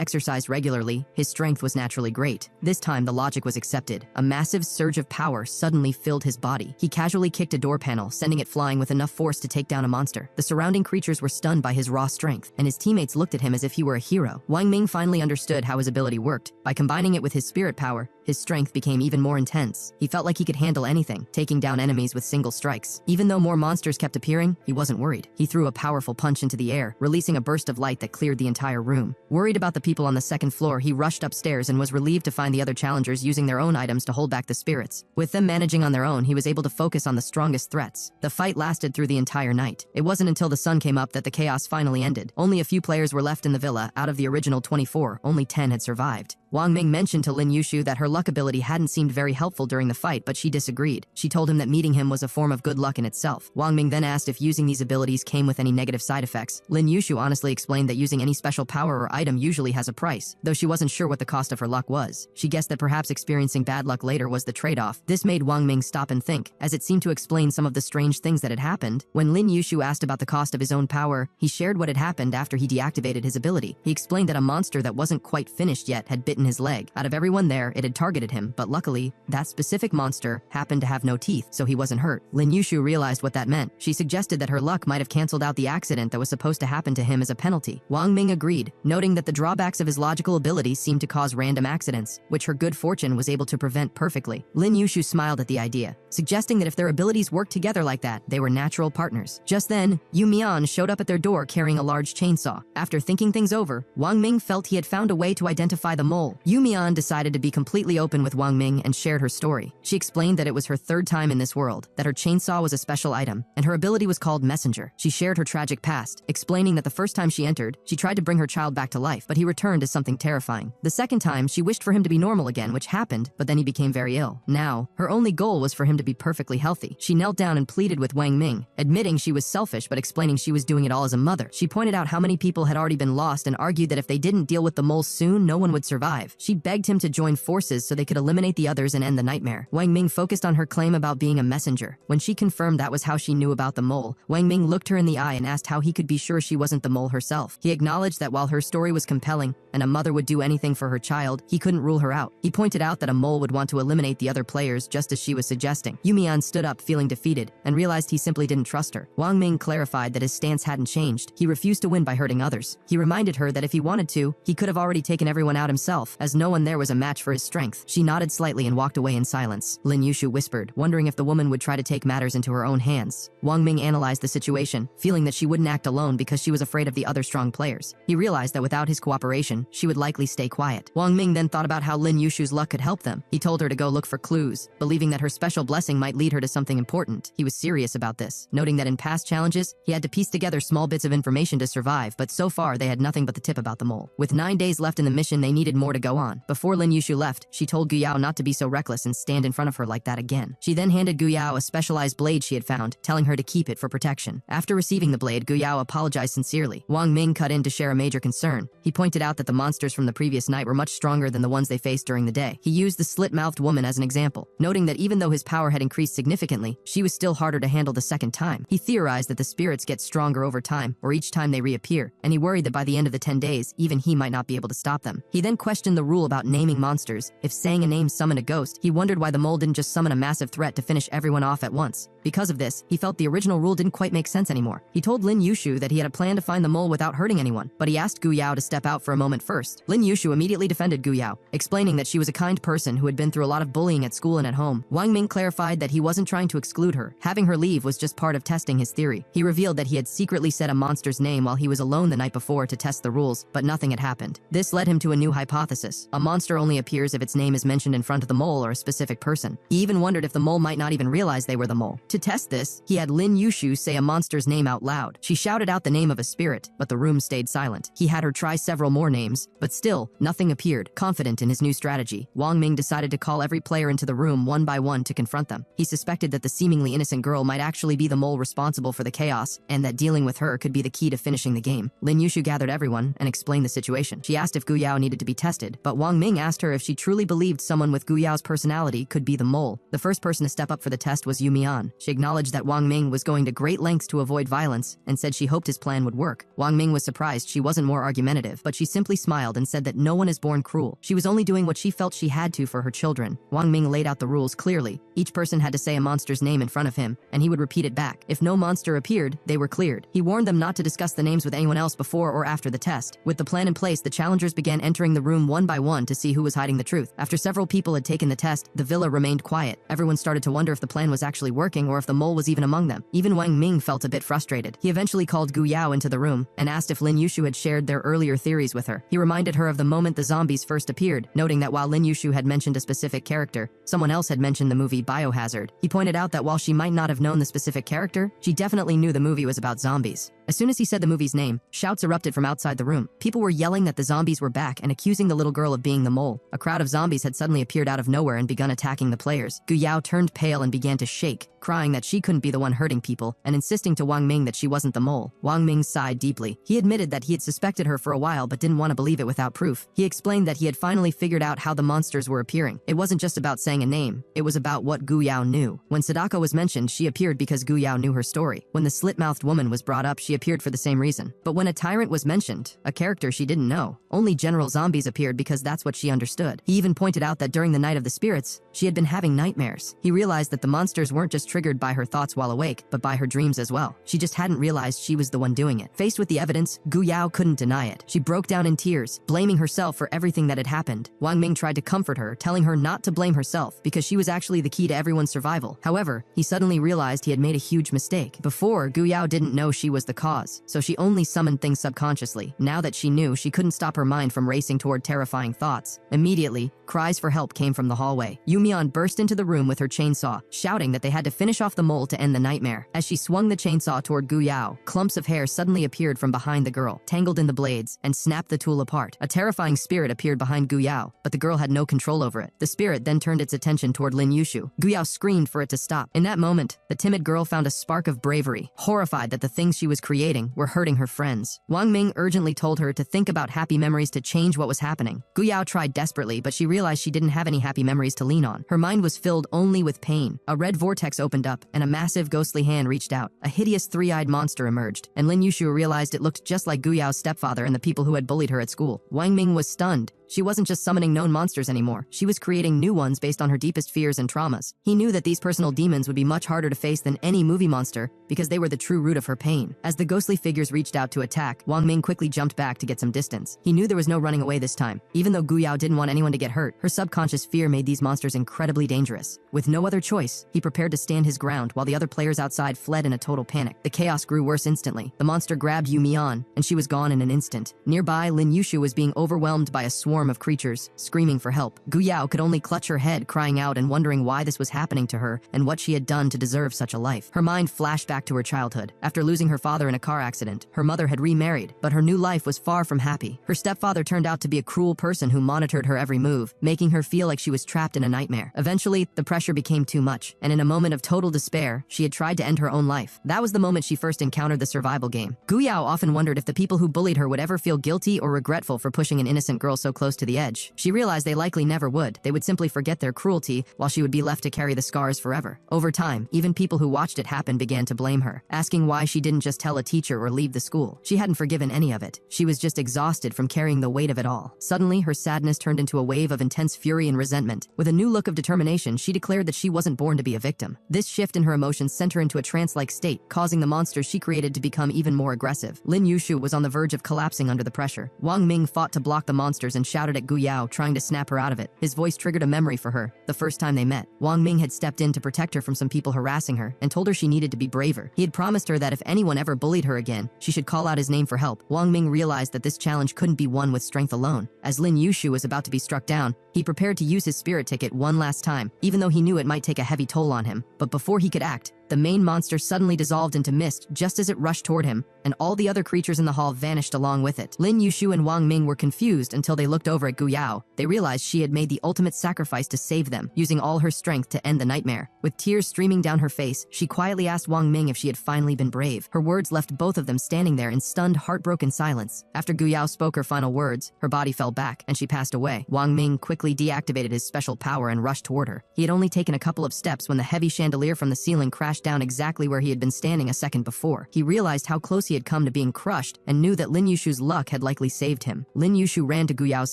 exercised regularly, his strength was naturally great. This time, the logic was accepted. A massive surge of power suddenly filled his body. He casually kicked a door panel, sending it flying with enough force to take down a monster. The surrounding creatures were stunned by his raw strength, and his teammates looked at him as if he were a hero. Wang Ming finally understood how his ability worked. By combining it with his spirit power, his strength became even more intense. He felt like he could handle anything, taking down enemies with single strikes. Even though more monsters kept appearing, he wasn't worried. He threw a powerful punch into the air, releasing a burst of light that cleared the entire room. Worried about the people on the second floor, he rushed upstairs and was relieved to find the other challengers using their own items to hold back the spirits. With them managing on their own, he was able to focus on the strongest threats. The fight lasted through the entire night. It wasn't until the sun came up that the chaos finally ended. Only a few players were left in the villa. Out of the original 24, only 10 had survived. Wang Ming mentioned to Lin Yushu that her luck ability hadn't seemed very helpful during the fight, but she disagreed. She told him that meeting him was a form of good luck in itself. Wang Ming then asked if using these abilities came with any negative side effects. Lin Yushu honestly explained that using any special power or item usually has a price, though she wasn't sure what the cost of her luck was. She guessed that perhaps experiencing bad luck later was the trade-off. This made Wang Ming stop and think, as it seemed to explain some of the strange things that had happened. When Lin Yushu asked about the cost of his own power, he shared what had happened after he deactivated his ability. He explained that a monster that wasn't quite finished yet had bitten his leg. Out of everyone there, it had targeted him, but luckily, that specific monster happened to have no teeth, so he wasn't hurt. Lin Yushu realized what that meant. She suggested that her luck might have canceled out the accident that was supposed to happen to him as a penalty. Wang Ming agreed, noting that the drawbacks of his logical ability seemed to cause random accidents, which her good fortune was able to prevent perfectly. Lin Yushu smiled at the idea, suggesting that if their abilities worked together like that, they were natural partners. Just then, Yu Mian showed up at their door carrying a large chainsaw. After thinking things over, Wang Ming felt he had found a way to identify the mole. Yu Mian decided to be completely open with Wang Ming and shared her story. She explained that it was her 3rd time in this world, that her chainsaw was a special item, and her ability was called Messenger. She shared her tragic past, explaining that the first time she entered, she tried to bring her child back to life, but he returned as something terrifying. The second time, she wished for him to be normal again, which happened, but then he became very ill. Now, her only goal was for him to be perfectly healthy. She knelt down and pleaded with Wang Ming, admitting she was selfish but explaining she was doing it all as a mother. She pointed out how many people had already been lost and argued that if they didn't deal with the mole soon, no one would survive. She begged him to join forces so they could eliminate the others and end the nightmare. Wang Ming focused on her claim about being a messenger. When she confirmed that was how she knew about the mole, Wang Ming looked her in the eye and asked how he could be sure she wasn't the mole herself. He acknowledged that while her story was compelling and a mother would do anything for her child, he couldn't rule her out. He pointed out that a mole would want to eliminate the other players just as she was suggesting. Yu Mian stood up feeling defeated and realized he simply didn't trust her. Wang Ming clarified that his stance hadn't changed. He refused to win by hurting others. He reminded her that if he wanted to, he could have already taken everyone out himself. himself, as no one there was a match for his strength. She nodded slightly and walked away in silence. Lin Yushu whispered, wondering if the woman would try to take matters into her own hands. Wang Ming analyzed the situation, feeling that she wouldn't act alone because she was afraid of the other strong players. He realized that without his cooperation, she would likely stay quiet. Wang Ming then thought about how Lin Yushu's luck could help them. He told her to go look for clues, believing that her special blessing might lead her to something important. He was serious about this, noting that in past challenges, he had to piece together small bits of information to survive, but so far they had nothing but the tip about the mole. With 9 days left in the mission, they needed more to go on. Before Lin Yushu left, she told Gu Yao not to be so reckless and stand in front of her like that again. She then handed Gu Yao a specialized blade she had found, telling her to keep it for protection. After receiving the blade, Gu Yao apologized sincerely. Wang Ming cut in to share a major concern. He pointed out that the monsters from the previous night were much stronger than the ones they faced during the day. He used the slit-mouthed woman as an example, noting that even though his power had increased significantly, she was still harder to handle the second time. He theorized that the spirits get stronger over time, or each time they reappear, and he worried that by the end of the 10 days, even he might not be able to stop them. He then questioned the rule about naming monsters. If saying a name summoned a ghost, he wondered why the mole didn't just summon a massive threat to finish everyone off at once. Because of this, he felt the original rule didn't quite make sense anymore. He told Lin Yushu that he had a plan to find the mole without hurting anyone, but he asked Gu Yao to step out for a moment first. Lin Yushu immediately defended Gu Yao, explaining that she was a kind person who had been through a lot of bullying at school and at home. Wang Ming clarified that he wasn't trying to exclude her. Having her leave was just part of testing his theory. He revealed that he had secretly said a monster's name while he was alone the night before to test the rules, but nothing had happened. This led him to a new hypothesis. A monster only appears if its name is mentioned in front of the mole or a specific person. He even wondered if the mole might not even realize they were the mole. To test this, he had Lin Yushu say a monster's name out loud. She shouted out the name of a spirit, but the room stayed silent. He had her try several more names, but still, nothing appeared. Confident in his new strategy, Wang Ming decided to call every player into the room one by one to confront them. He suspected that the seemingly innocent girl might actually be the mole responsible for the chaos, and that dealing with her could be the key to finishing the game. Lin Yushu gathered everyone and explained the situation. She asked if Gu Yao needed to be tested, but Wang Ming asked her if she truly believed someone with Gu Yao's personality could be the mole. The first person to step up for the test was Yu Mian. She acknowledged that Wang Ming was going to great lengths to avoid violence and said she hoped his plan would work. Wang Ming was surprised she wasn't more argumentative, but she simply smiled and said that no one is born cruel. She was only doing what she felt she had to for her children. Wang Ming laid out the rules clearly. Each person had to say a monster's name in front of him, and he would repeat it back. If no monster appeared, they were cleared. He warned them not to discuss the names with anyone else before or after the test. With the plan in place, the challengers began entering the room one by one to see who was hiding the truth. After several people had taken the test, the villa remained quiet. Everyone started to wonder if the plan was actually working or if the mole was even among them. Even Wang Ming felt a bit frustrated. He eventually called Gu Yao into the room and asked if Lin Yushu had shared their earlier theories with her. He reminded her of the moment the zombies first appeared, noting that while Lin Yushu had mentioned a specific character, someone else had mentioned the movie Biohazard. He pointed out that while she might not have known the specific character, she definitely knew the movie was about zombies. As soon as he said the movie's name, shouts erupted from outside the room. People were yelling that the zombies were back and accusing the little girl of being the mole. A crowd of zombies had suddenly appeared out of nowhere and begun attacking the players. Gu Yao turned pale and began to shake, crying that she couldn't be the one hurting people and insisting to Wang Ming that she wasn't the mole. Wang Ming sighed deeply. He admitted that he had suspected her for a while but didn't want to believe it without proof. He explained that he had finally figured out how the monsters were appearing. It wasn't just about saying a name, it was about what Gu Yao knew. When Sadako was mentioned, she appeared because Gu Yao knew her story. When the slit-mouthed woman was brought up, she appeared for the same reason. But when a tyrant was mentioned, a character she didn't know, only General Zombies appeared because that's what she understood. He even pointed out that during the Night of the Spirits, she had been having nightmares. He realized that the monsters weren't just triggered by her thoughts while awake, but by her dreams as well. She just hadn't realized she was the one doing it. Faced with the evidence, Gu Yao couldn't deny it. She broke down in tears, blaming herself for everything that had happened. Wang Ming tried to comfort her, telling her not to blame herself because she was actually the key to everyone's survival. However, he suddenly realized he had made a huge mistake. Before, Gu Yao didn't know she was the cause, so she only summoned things subconsciously. Now that she knew, she couldn't stop her mind from racing toward terrifying thoughts. Immediately, cries for help came from the hallway. Yu Mian burst into the room with her chainsaw, shouting that they had to finish off the mole to end the nightmare. As she swung the chainsaw toward Gu Yao, clumps of hair suddenly appeared from behind the girl, tangled in the blades, and snapped the tool apart. A terrifying spirit appeared behind Gu Yao, but the girl had no control over it. The spirit then turned its attention toward Lin Yushu. Gu Yao screamed for it to stop. In that moment, the timid girl found a spark of bravery, horrified that the things she was creating were hurting her friends. Wang Ming urgently told her to think about happy memories to change what was happening. Gu Yao tried desperately, but she realized she didn't have any happy memories to lean on. Her mind was filled only with pain. A red vortex opened up, and a massive ghostly hand reached out. A hideous three-eyed monster emerged, and Lin Yushu realized it looked just like Gu Yao's stepfather and the people who had bullied her at school. Wang Ming was stunned. She wasn't just summoning known monsters anymore. She was creating new ones based on her deepest fears and traumas. He knew that these personal demons would be much harder to face than any movie monster because they were the true root of her pain. As the ghostly figures reached out to attack, Wang Ming quickly jumped back to get some distance. He knew there was no running away this time. Even though Gu Yao didn't want anyone to get hurt, her subconscious fear made these monsters incredibly dangerous. With no other choice, he prepared to stand his ground while the other players outside fled in a total panic. The chaos grew worse instantly. The monster grabbed Yu Mian, and she was gone in an instant. Nearby, Lin Yushu was being overwhelmed by a swarm of creatures, screaming for help. Gu Yao could only clutch her head, crying out and wondering why this was happening to her and what she had done to deserve such a life. Her mind flashed back to her childhood. After losing her father in a car accident, her mother had remarried, but her new life was far from happy. Her stepfather turned out to be a cruel person who monitored her every move, making her feel like she was trapped in a nightmare. Eventually, the pressure became too much, and in a moment of total despair, she had tried to end her own life. That was the moment she first encountered the survival game. Gu Yao often wondered if the people who bullied her would ever feel guilty or regretful for pushing an innocent girl so close to the edge. She realized they likely never would. They would simply forget their cruelty, while she would be left to carry the scars forever. Over time, even people who watched it happen began to blame her, asking why she didn't just tell a teacher or leave the school. She hadn't forgiven any of it. She was just exhausted from carrying the weight of it all. Suddenly, her sadness turned into a wave of intense fury and resentment. With a new look of determination, she declared that she wasn't born to be a victim. This shift in her emotions sent her into a trance-like state, causing the monsters she created to become even more aggressive. Lin Yushu was on the verge of collapsing under the pressure. Wang Ming fought to block the monsters and shouted at Gu Yao, trying to snap her out of it. His voice triggered a memory for her, the first time they met. Wang Ming had stepped in to protect her from some people harassing her and told her she needed to be braver. He had promised her that if anyone ever bullied her again, she should call out his name for help. Wang Ming realized that this challenge couldn't be won with strength alone. As Lin Yushu was about to be struck down, he prepared to use his spirit ticket one last time, even though he knew it might take a heavy toll on him. But before he could act, the main monster suddenly dissolved into mist just as it rushed toward him, and all the other creatures in the hall vanished along with it. Lin Yushu and Wang Ming were confused until they looked over at Gu Yao. They realized she had made the ultimate sacrifice to save them, using all her strength to end the nightmare. With tears streaming down her face, she quietly asked Wang Ming if she had finally been brave. Her words left both of them standing there in stunned, heartbroken silence. After Gu Yao spoke her final words, her body fell back, and she passed away. Wang Ming quickly deactivated his special power and rushed toward her. He had only taken a couple of steps when the heavy chandelier from the ceiling crashed down exactly where he had been standing a second before. He realized how close he had come to being crushed and knew that Lin Yushu's luck had likely saved him. Lin Yushu ran to Gu Yao's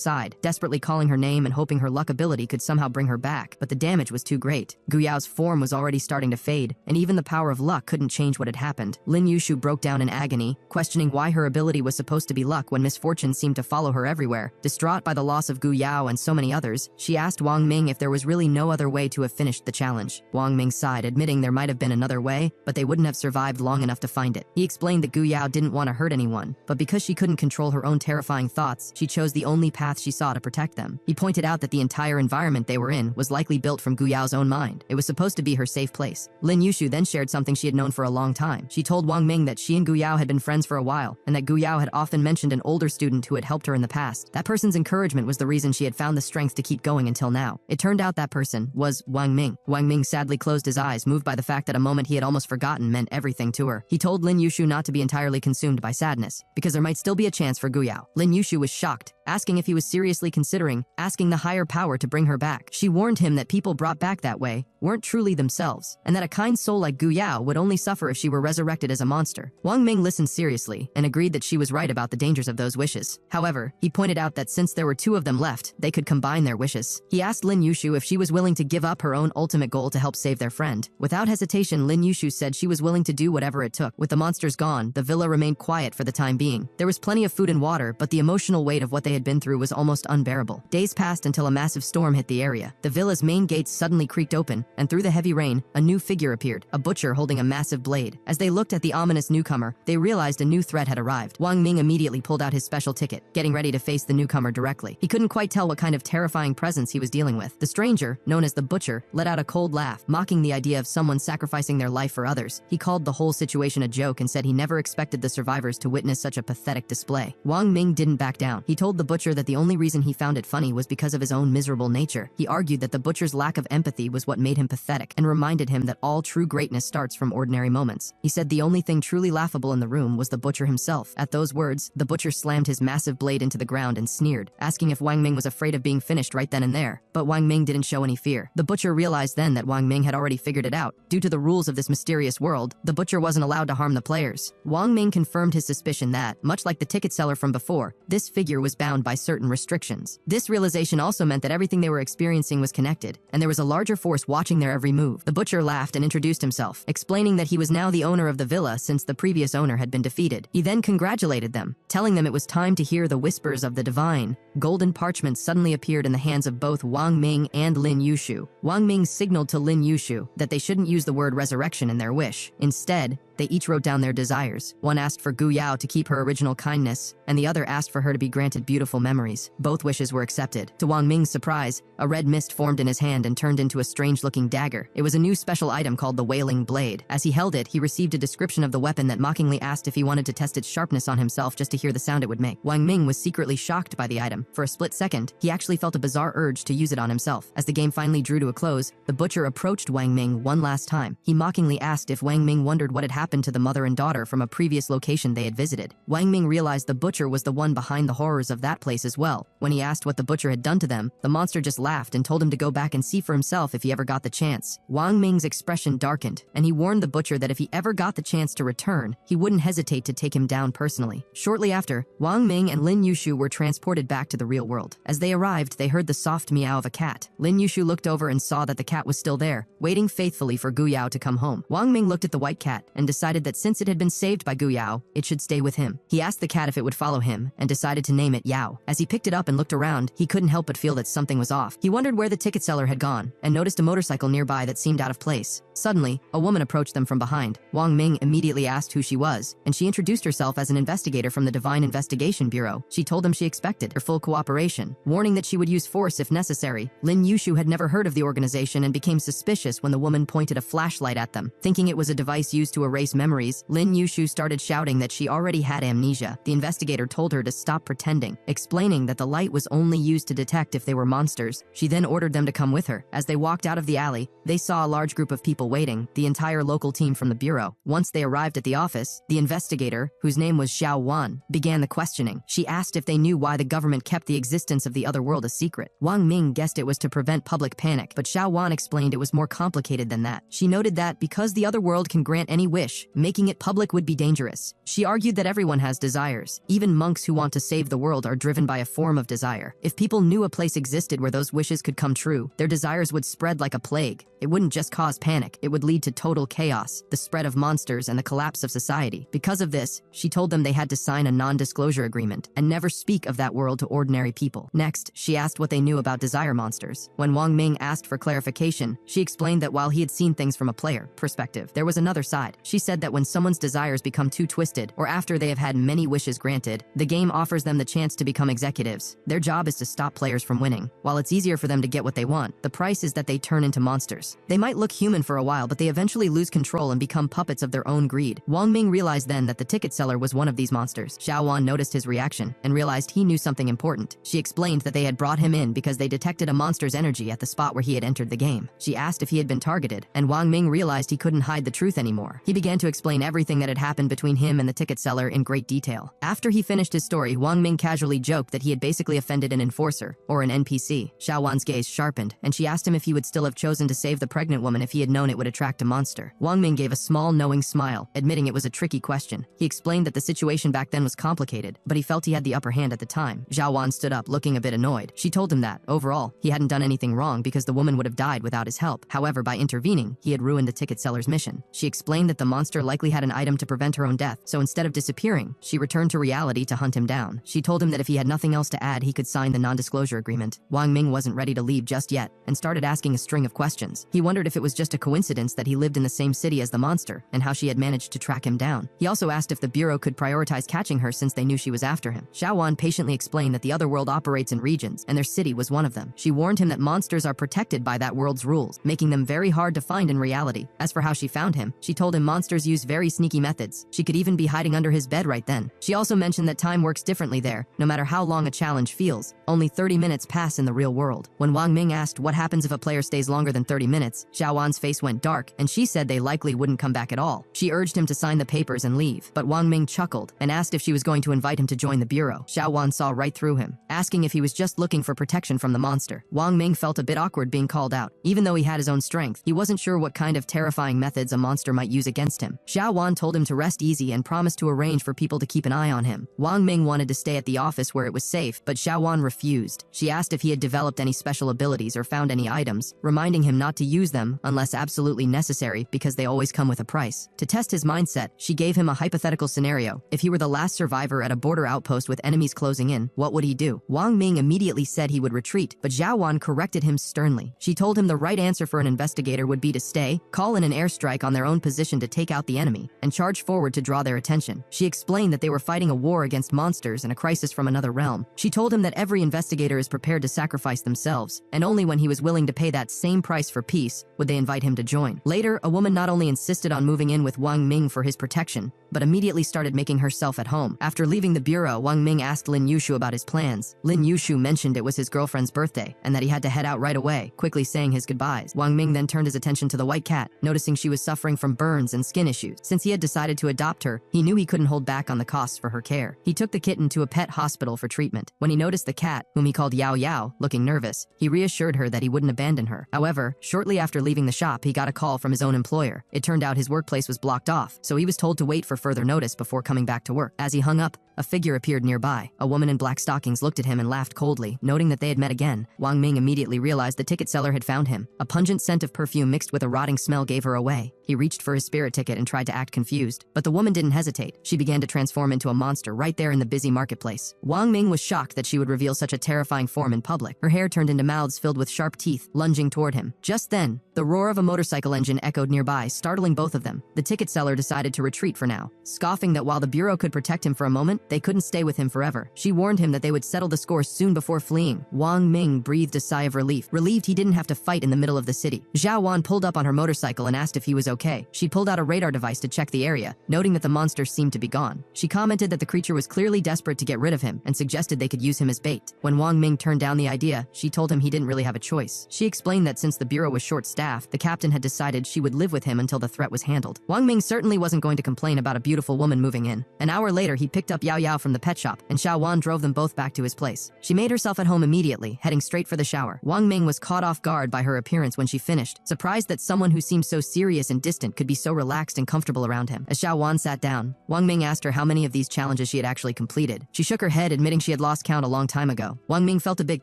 side, desperately calling her name and hoping her luck ability could somehow bring her back, but the damage was too great. Gu Yao's form was already starting to fade, and even the power of luck couldn't change what had happened. Lin Yushu broke down in agony, questioning why her ability was supposed to be luck when misfortune seemed to follow her everywhere. Distraught by the loss of Gu Yao and so many others, she asked Wang Ming if there was really no other way to have finished the challenge. Wang Ming sighed, admitting there might have been another way, but they wouldn't have survived long enough to find it. He explained that Gu Yao didn't want to hurt anyone, but because she couldn't control her own terrifying thoughts, she chose the only path she saw to protect them. He pointed out that the entire environment they were in was likely built from Gu Yao's own mind. It was supposed to be her safe place. Lin Yushu then shared something she had known for a long time. She told Wang Ming that she and Gu Yao had been friends for a while, and that Gu Yao had often mentioned an older student who had helped her in the past. That person's encouragement was the reason she had found the strength to keep going until now. It turned out that person was Wang Ming. Wang Ming sadly closed his eyes, moved by the fact that a moment he had almost forgotten meant everything to her. He told Lin Yushu not to be entirely consumed by sadness, because there might still be a chance for Gu Yao. Lin Yushu was shocked, asking if he was seriously considering asking the higher power to bring her back. She warned him that people brought back that way weren't truly themselves, and that a kind soul like Gu Yao would only suffer if she were resurrected as a monster. Wang Ming listened seriously and agreed that she was right about the dangers of those wishes. However, he pointed out that since there were two of them left, they could combine their wishes. He asked Lin Yushu if she was willing to give up her own ultimate goal to help save their friend. Without hesitation, Lin Yushu said she was willing to do whatever it took. With the monsters gone, the villa remained quiet for the time being. There was plenty of food and water, but the emotional weight of what they had been through was almost unbearable. Days passed until a massive storm hit the area. The villa's main gates suddenly creaked open, and through the heavy rain, a new figure appeared, a butcher holding a massive blade. As they looked at the ominous newcomer, they realized a new threat had arrived. Wang Ming immediately pulled out his special ticket, getting ready to face the newcomer directly. He couldn't quite tell what kind of terrifying presence he was dealing with. The stranger, known as the butcher, let out a cold laugh, mocking the idea of someone sacrificing their life for others. He called the whole situation a joke and said he never expected the survivors to witness such a pathetic display. Wang Ming didn't back down. He told the butcher that the only reason he found it funny was because of his own miserable nature. He argued that the butcher's lack of empathy was what made him pathetic, and reminded him that all true greatness starts from ordinary moments. He said the only thing truly laughable in the room was the butcher himself. At those words, the butcher slammed his massive blade into the ground and sneered, asking if Wang Ming was afraid of being finished right then and there. But Wang Ming didn't show any fear. The butcher realized then that Wang Ming had already figured it out. Due to the rules of this mysterious world, the butcher wasn't allowed to harm the players. Wang Ming confirmed his suspicion that, much like the ticket seller from before, this figure was bound by certain restrictions. This realization also meant that everything they were experiencing was connected, and there was a larger force watching their every move. The butcher laughed and introduced himself, explaining that he was now the owner of the villa since the previous owner had been defeated. He then congratulated them, telling them it was time to hear the whispers of the divine. Golden parchment suddenly appeared in the hands of both Wang Ming and Lin Yushu. Wang Ming signaled to Lin Yushu that they shouldn't use the word resurrection in their wish. Instead, they each wrote down their desires. One asked for Gu Yao to keep her original kindness, and the other asked for her to be granted beautiful memories. Both wishes were accepted. To Wang Ming's surprise, a red mist formed in his hand and turned into a strange-looking dagger. It was a new special item called the Wailing Blade. As he held it, he received a description of the weapon that mockingly asked if he wanted to test its sharpness on himself just to hear the sound it would make. Wang Ming was secretly shocked by the item. For a split second, he actually felt a bizarre urge to use it on himself. As the game finally drew to a close, the butcher approached Wang Ming one last time. He mockingly asked if Wang Ming wondered what had happened to the mother and daughter from a previous location they had visited. Wang Ming realized the butcher was the one behind the horrors of that place as well. When he asked what the butcher had done to them, the monster just laughed and told him to go back and see for himself if he ever got the chance. Wang Ming's expression darkened, and he warned the butcher that if he ever got the chance to return, he wouldn't hesitate to take him down personally. Shortly after, Wang Ming and Lin Yushu were transported back to the real world. As they arrived, they heard the soft meow of a cat. Lin Yushu looked over and saw that the cat was still there, waiting faithfully for Gu Yao to come home. Wang Ming looked at the white cat and decided that since it had been saved by Gu Yao, it should stay with him. He asked the cat if it would follow him and decided to name it Yao. As he picked it up and looked around, he couldn't help but feel that something was off. He wondered where the ticket seller had gone and noticed a motorcycle nearby that seemed out of place. Suddenly, a woman approached them from behind. Wang Ming immediately asked who she was, and she introduced herself as an investigator from the Divine Investigation Bureau. She told them she expected her full cooperation, warning that she would use force if necessary. Lin Yushu had never heard of the organization and became suspicious when the woman pointed a flashlight at them. Thinking it was a device used to erase memories, Lin Yushu started shouting that she already had amnesia. The investigator told her to stop pretending, explaining that the light was only used to detect if they were monsters. She then ordered them to come with her. As they walked out of the alley, they saw a large group of people waiting, the entire local team from the bureau. Once they arrived at the office, the investigator, whose name was Xiao Wan, began the questioning. She asked if they knew why the government kept the existence of the other world a secret. Wang Ming guessed it was to prevent public panic, but Xiao Wan explained it was more complicated than that. She noted that because the other world can grant any wish, making it public would be dangerous. She argued that everyone has desires. Even monks who want to save the world are driven by a form of desire. If people knew a place existed where those wishes could come true, their desires would spread like a plague. It wouldn't just cause panic, it would lead to total chaos, the spread of monsters, and the collapse of society. Because of this, she told them they had to sign a non-disclosure agreement and never speak of that world to ordinary people. Next, she asked what they knew about desire monsters. When Wang Ming asked for clarification, she explained that while he had seen things from a player perspective, there was another side. She said that when someone's desires become too twisted, or after they have had many wishes granted, the game offers them the chance to become executives. Their job is to stop players from winning. While it's easier for them to get what they want, the price is that they turn into monsters. They might look human for a while, but they eventually lose control and become puppets of their own greed. Wang Ming realized then that the ticket seller was one of these monsters. Xiao Wan noticed his reaction and realized he knew something important. She explained that they had brought him in because they detected a monster's energy at the spot where he had entered the game. She asked if he had been targeted, and Wang Ming realized he couldn't hide the truth anymore. He began to explain everything that had happened between him and the ticket seller in great detail. After he finished his story, Wang Ming casually joked that he had basically offended an enforcer, or an NPC. Xiao Wan's gaze sharpened, and she asked him if he would still have chosen to save the pregnant woman if he had known it would attract a monster. Wang Ming gave a small, knowing smile, admitting it was a tricky question. He explained that the situation back then was complicated, but he felt he had the upper hand at the time. Xiao Wan stood up, looking a bit annoyed. She told him that, overall, he hadn't done anything wrong because the woman would have died without his help. However, by intervening, he had ruined the ticket seller's mission. She explained that the monster likely had an item to prevent her own death, so instead of disappearing, she returned to reality to hunt him down. She told him that if he had nothing else to add, he could sign the non-disclosure agreement. Wang Ming wasn't ready to leave just yet, and started asking a string of questions. He wondered if it was just a coincidence that he lived in the same city as the monster, and how she had managed to track him down. He also asked if the Bureau could prioritize catching her since they knew she was after him. Xiao Wan patiently explained that the other world operates in regions, and their city was one of them. She warned him that monsters are protected by that world's rules, making them very hard to find in reality. As for how she found him, she told him monsters monsters use very sneaky methods. She could even be hiding under his bed right then. She also mentioned that time works differently there. No matter how long a challenge feels, only 30 minutes pass in the real world. When Wang Ming asked what happens if a player stays longer than 30 minutes, Xiao Wan's face went dark, and she said they likely wouldn't come back at all. She urged him to sign the papers and leave, but Wang Ming chuckled and asked if she was going to invite him to join the bureau. Xiao Wan saw right through him, asking if he was just looking for protection from the monster. Wang Ming felt a bit awkward being called out. Even though he had his own strength, he wasn't sure what kind of terrifying methods a monster might use against him. Xiao Wan told him to rest easy and promised to arrange for people to keep an eye on him. Wang Ming wanted to stay at the office where it was safe, but Xiao Wan refused. She asked if he had developed any special abilities or found any items, reminding him not to use them unless absolutely necessary because they always come with a price. To test his mindset, she gave him a hypothetical scenario. If he were the last survivor at a border outpost with enemies closing in, what would he do? Wang Ming immediately said he would retreat, but Xiao Wan corrected him sternly. She told him the right answer for an investigator would be to stay, call in an airstrike on their own position to take out the enemy, and charge forward to draw their attention. She explained that they were fighting a war against monsters and a crisis from another realm. She told him that every investigator is prepared to sacrifice themselves, and only when he was willing to pay that same price for peace would they invite him to join. Later, a woman not only insisted on moving in with Wang Ming for his protection, but immediately started making herself at home. After leaving the bureau, Wang Ming asked Lin Yushu about his plans. Lin Yushu mentioned it was his girlfriend's birthday and that he had to head out right away, quickly saying his goodbyes. Wang Ming then turned his attention to the white cat, noticing she was suffering from burns and skin issues. Since he had decided to adopt her, he knew he couldn't hold back on the costs for her care. He took the kitten to a pet hospital for treatment. When he noticed the cat, whom he called Yao Yao, looking nervous, he reassured her that he wouldn't abandon her. However, shortly after leaving the shop, he got a call from his own employer. It turned out his workplace was blocked off, so he was told to wait for further notice before coming back to work. As he hung up, a figure appeared nearby. A woman in black stockings looked at him and laughed coldly, noting that they had met again. Wang Ming immediately realized the ticket seller had found him. A pungent scent of perfume mixed with a rotting smell gave her away. He reached for his spirit ticket and tried to act confused, but the woman didn't hesitate. She began to transform into a monster right there in the busy marketplace. Wang Ming was shocked that she would reveal such a terrifying form in public. Her hair turned into mouths filled with sharp teeth, lunging toward him. Just then, the roar of a motorcycle engine echoed nearby, startling both of them. The ticket seller decided to retreat for now, scoffing that while the bureau could protect him for a moment, they couldn't stay with him forever. She warned him that they would settle the score soon before fleeing. Wang Ming breathed a sigh of relief, relieved he didn't have to fight in the middle of the city. Xiao Wan pulled up on her motorcycle and asked if he was okay. She pulled out a radar device to check the area, noting that the monster seemed to be gone. She commented that the creature was clearly desperate to get rid of him and suggested they could use him as bait. When Wang Ming turned down the idea, she told him he didn't really have a choice. She explained that since the bureau was short-staffed, the captain had decided she would live with him until the threat was handled. Wang Ming certainly wasn't going to complain about a beautiful woman moving in. An hour later, he picked up Yao Yao from the pet shop, and Xiao Wan drove them both back to his place. She made herself at home immediately, heading straight for the shower. Wang Ming was caught off guard by her appearance when she finished, surprised that someone who seemed so serious and distant could be so relaxed and comfortable around him. As Xiao Wan sat down, Wang Ming asked her how many of these challenges she had actually completed. She shook her head, admitting she had lost count a long time ago. Wang Ming felt a bit